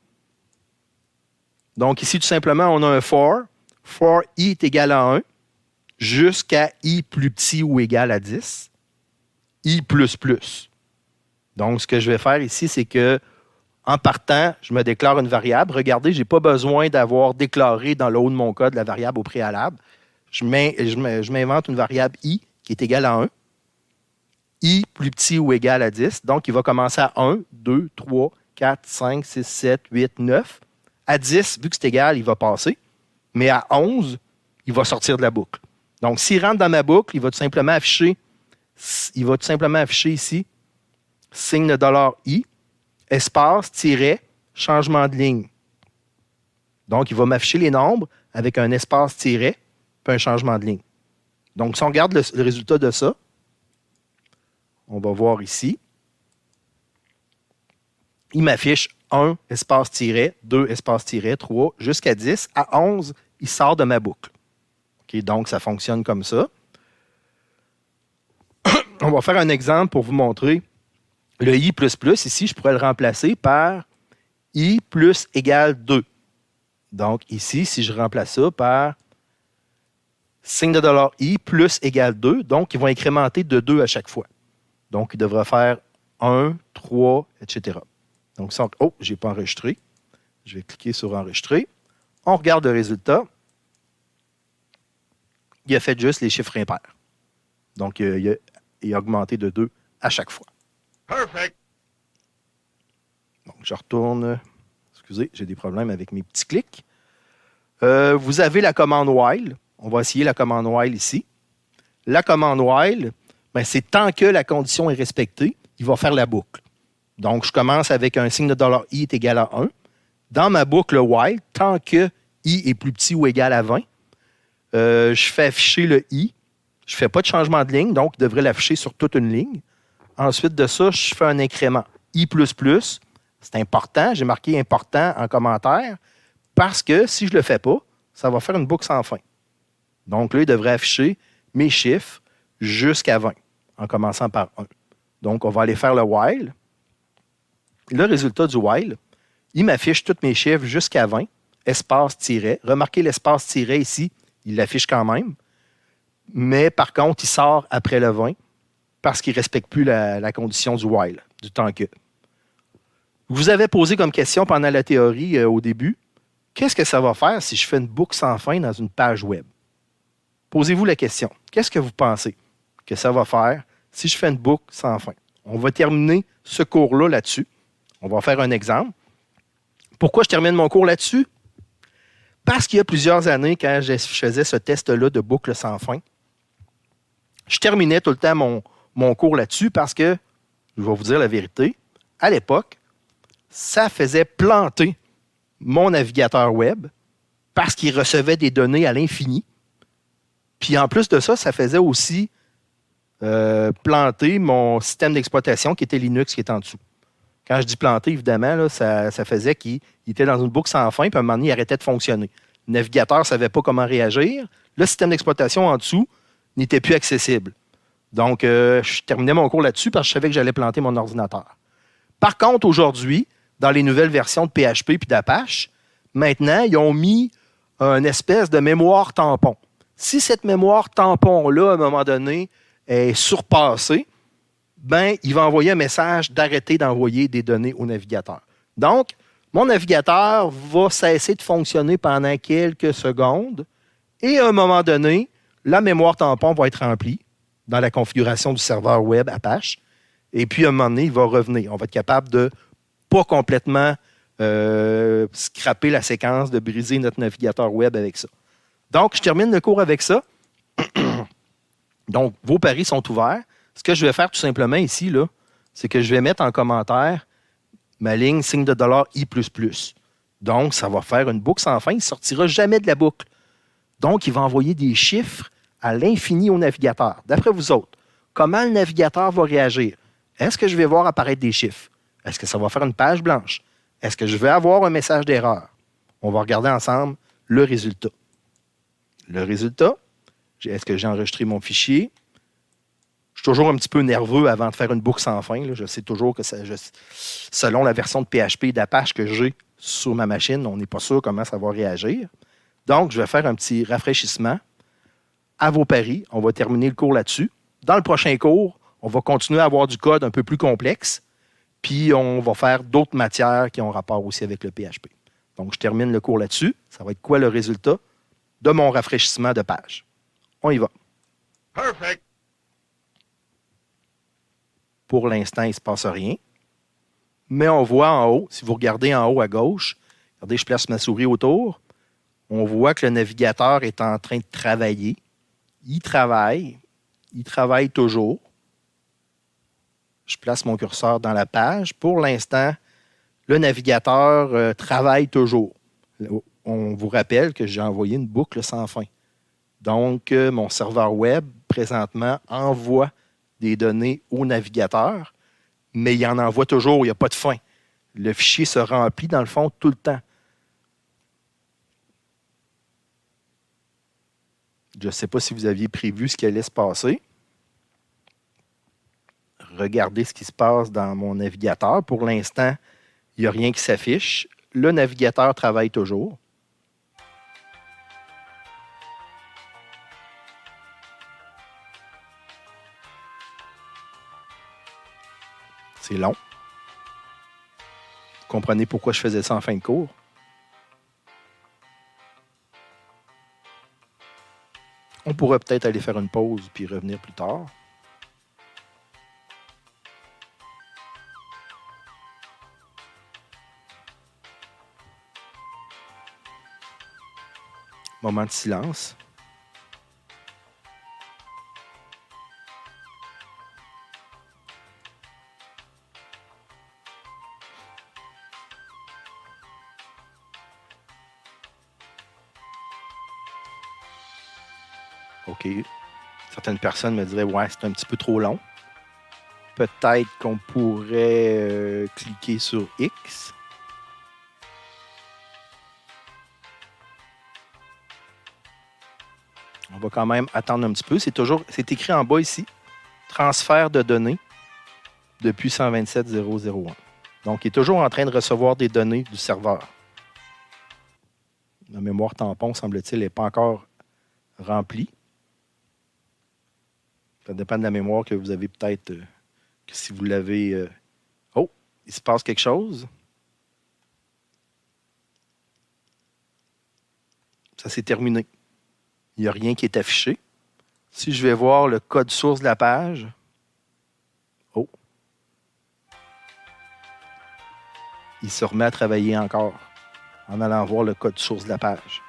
Donc, ici, tout simplement, on a un for. For i est égal à 1 jusqu'à i plus petit ou égal à 10. I plus plus. Donc, ce que je vais faire ici, c'est que en partant, je me déclare une variable. Regardez, je n'ai pas besoin d'avoir déclaré dans le haut de mon code la variable au préalable. Je m'invente une variable i qui est égale à 1. I plus petit ou égal à 10. Donc, il va commencer à 1, 2, 3, 4, 5, 6, 7, 8, 9. À 10, vu que c'est égal, il va passer. Mais à 11, il va sortir de la boucle. Donc, s'il rentre dans ma boucle, il va tout simplement afficher ici, signe de $i, espace, tiret, changement de ligne. Donc, il va m'afficher les nombres avec un espace tiret, puis un changement de ligne. Donc, si on regarde le résultat de ça, on va voir ici. Il m'affiche 1, espace tiret, 2, espace tiret, 3, jusqu'à 10. À 11, il sort de ma boucle. Okay, donc, ça fonctionne comme ça. On va faire un exemple pour vous montrer. Le i++, ici, je pourrais le remplacer par i plus égale 2. Donc, ici, si je remplace ça par signe de $i plus égale 2, donc, ils vont incrémenter de 2 à chaque fois. Donc, il devrait faire 1, 3, etc. Donc, ça, oh, je n'ai pas enregistré. Je vais cliquer sur enregistrer. On regarde le résultat. Il a fait juste les chiffres impairs. Donc, il a augmenté de 2 à chaque fois. Perfect. Donc, je retourne. Excusez, j'ai des problèmes avec mes petits clics. Vous avez la commande while. On va essayer la commande while ici. La commande while, ben, c'est tant que la condition est respectée, il va faire la boucle. Donc, je commence avec un signe de $i est égal à 1. Dans ma boucle while, tant que i est plus petit ou égal à 20, je fais afficher le i. Je ne fais pas de changement de ligne, donc il devrait l'afficher sur toute une ligne. Ensuite de ça, je fais un incrément. I++, c'est important. J'ai marqué important en commentaire parce que si je ne le fais pas, ça va faire une boucle sans fin. Donc là, il devrait afficher mes chiffres jusqu'à 20 en commençant par 1. Donc, on va aller faire le while. Le résultat du while, il m'affiche tous mes chiffres jusqu'à 20, espace tiret. Remarquez l'espace tiret ici, il l'affiche quand même. Mais par contre, il sort après le 20 parce qu'il ne respecte plus la condition du while, du temps que. Vous avez posé comme question pendant la théorie au début, qu'est-ce que ça va faire si je fais une boucle sans fin dans une page web? Posez-vous la question. Qu'est-ce que vous pensez que ça va faire si je fais une boucle sans fin? On va terminer ce cours-là là-dessus. On va faire un exemple. Pourquoi je termine mon cours là-dessus? Parce qu'il y a plusieurs années, quand je faisais ce test-là de boucle sans fin, je terminais tout le temps mon cours là-dessus parce que, je vais vous dire la vérité, à l'époque, ça faisait planter mon navigateur web parce qu'il recevait des données à l'infini. Puis en plus de ça, ça faisait aussi planter mon système d'exploitation qui était Linux qui est en dessous. Quand je dis planter, évidemment, là, ça faisait qu'il était dans une boucle sans fin, puis à un moment donné, il arrêtait de fonctionner. Le navigateur ne savait pas comment réagir. Le système d'exploitation en dessous n'était plus accessible. Donc, je terminais mon cours là-dessus parce que je savais que j'allais planter mon ordinateur. Par contre, aujourd'hui, dans les nouvelles versions de PHP et d'Apache, maintenant, ils ont mis une espèce de mémoire tampon. Si cette mémoire tampon-là, à un moment donné, est surpassée, ben, il va envoyer un message d'arrêter d'envoyer des données au navigateur. Donc, mon navigateur va cesser de fonctionner pendant quelques secondes et à un moment donné, la mémoire tampon va être remplie dans la configuration du serveur web Apache et puis à un moment donné, il va revenir. On va être capable de pas complètement scraper la séquence, de briser notre navigateur web avec ça. Donc, je termine le cours avec ça. Donc, vos paris sont ouverts. Ce que je vais faire tout simplement ici, là, c'est que je vais mettre en commentaire ma ligne signe de $i++. Donc, ça va faire une boucle sans fin. Il ne sortira jamais de la boucle. Donc, il va envoyer des chiffres à l'infini au navigateur. D'après vous autres, comment le navigateur va réagir? Est-ce que je vais voir apparaître des chiffres? Est-ce que ça va faire une page blanche? Est-ce que je vais avoir un message d'erreur? On va regarder ensemble le résultat. Le résultat, est-ce que j'ai enregistré mon fichier? Je suis toujours un petit peu nerveux avant de faire une boucle sans fin. Là. Je sais toujours que selon la version de PHP et d'Apache que j'ai sur ma machine, on n'est pas sûr comment ça va réagir. Donc, je vais faire un petit rafraîchissement à vos paris. On va terminer le cours là-dessus. Dans le prochain cours, on va continuer à avoir du code un peu plus complexe, puis on va faire d'autres matières qui ont rapport aussi avec le PHP. Donc, je termine le cours là-dessus. Ça va être quoi le résultat de mon rafraîchissement de page? On y va. Perfect. Pour l'instant, il ne se passe rien. Mais on voit en haut, si vous regardez en haut à gauche, Regardez, je place ma souris autour. On voit que le navigateur est en train de travailler. Il travaille toujours. Je place mon curseur dans la page. Pour l'instant, le navigateur travaille toujours. On vous rappelle que j'ai envoyé une boucle sans fin. Donc, mon serveur web, présentement, envoie des données au navigateur, mais il en envoie toujours, il n'y a pas de fin. Le fichier se remplit, dans le fond, tout le temps. Je ne sais pas si vous aviez prévu ce qui allait se passer. Regardez ce qui se passe dans mon navigateur. Pour l'instant, il n'y a rien qui s'affiche. Le navigateur travaille toujours. C'est long. Vous comprenez pourquoi je faisais ça en fin de cours? On pourrait peut-être aller faire une pause puis revenir plus tard. Moment de silence. OK. Certaines personnes me diraient « Ouais, c'est un petit peu trop long. » Peut-être qu'on pourrait cliquer sur X. On va quand même attendre un petit peu. C'est écrit en bas ici. Transfert de données depuis 127.0.0.1. Donc, il est toujours en train de recevoir des données du serveur. La mémoire tampon, semble-t-il, n'est pas encore remplie. Ça dépend de la mémoire que vous avez peut-être. Que si vous l'avez... Oh, il se passe quelque chose. Ça s'est terminé. Il n'y a rien qui est affiché. Si je vais voir le code source de la page, oh, il se remet à travailler encore en allant voir le code source de la page.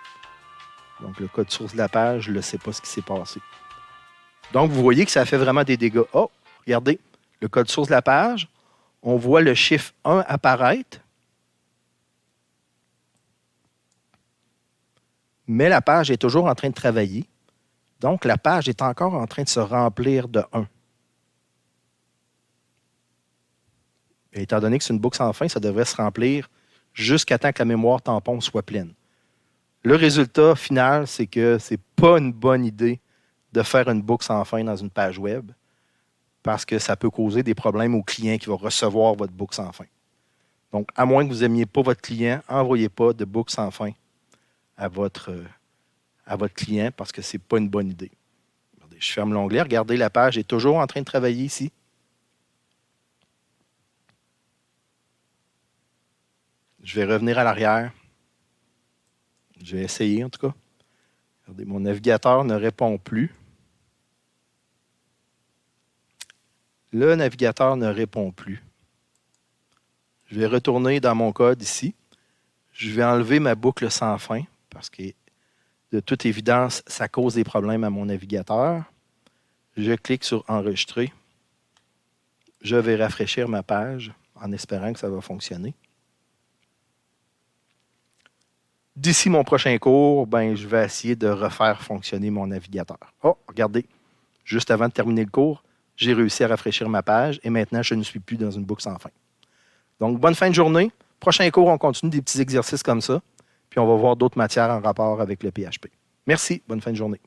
Donc, le code source de la page, je ne sais pas ce qui s'est passé. Donc, vous voyez que ça fait vraiment des dégâts. Oh, regardez, le code source de la page, on voit le chiffre 1 apparaître, mais la page est toujours en train de travailler. Donc, la page est encore en train de se remplir de 1. Et étant donné que c'est une boucle sans fin, ça devrait se remplir jusqu'à temps que la mémoire tampon soit pleine. Le résultat final, c'est que ce n'est pas une bonne idée de faire une boucle sans fin dans une page web parce que ça peut causer des problèmes au client qui va recevoir votre boucle sans fin. Donc, à moins que vous n'aimiez pas votre client, n'envoyez pas de boucle sans fin à votre client parce que ce n'est pas une bonne idée. Regardez, je ferme l'onglet. Regardez, la page est toujours en train de travailler ici. Je vais revenir à l'arrière. Je vais essayer en tout cas. Regardez, mon navigateur ne répond plus. Le navigateur ne répond plus. Je vais retourner dans mon code ici. Je vais enlever ma boucle sans fin parce que de toute évidence, ça cause des problèmes à mon navigateur. Je clique sur Enregistrer. Je vais rafraîchir ma page en espérant que ça va fonctionner. D'ici mon prochain cours, je vais essayer de refaire fonctionner mon navigateur. Oh, regardez, juste avant de terminer le cours, j'ai réussi à rafraîchir ma page et maintenant, je ne suis plus dans une boucle sans fin. Donc, bonne fin de journée. Prochain cours, on continue des petits exercices comme ça, puis on va voir d'autres matières en rapport avec le PHP. Merci, bonne fin de journée.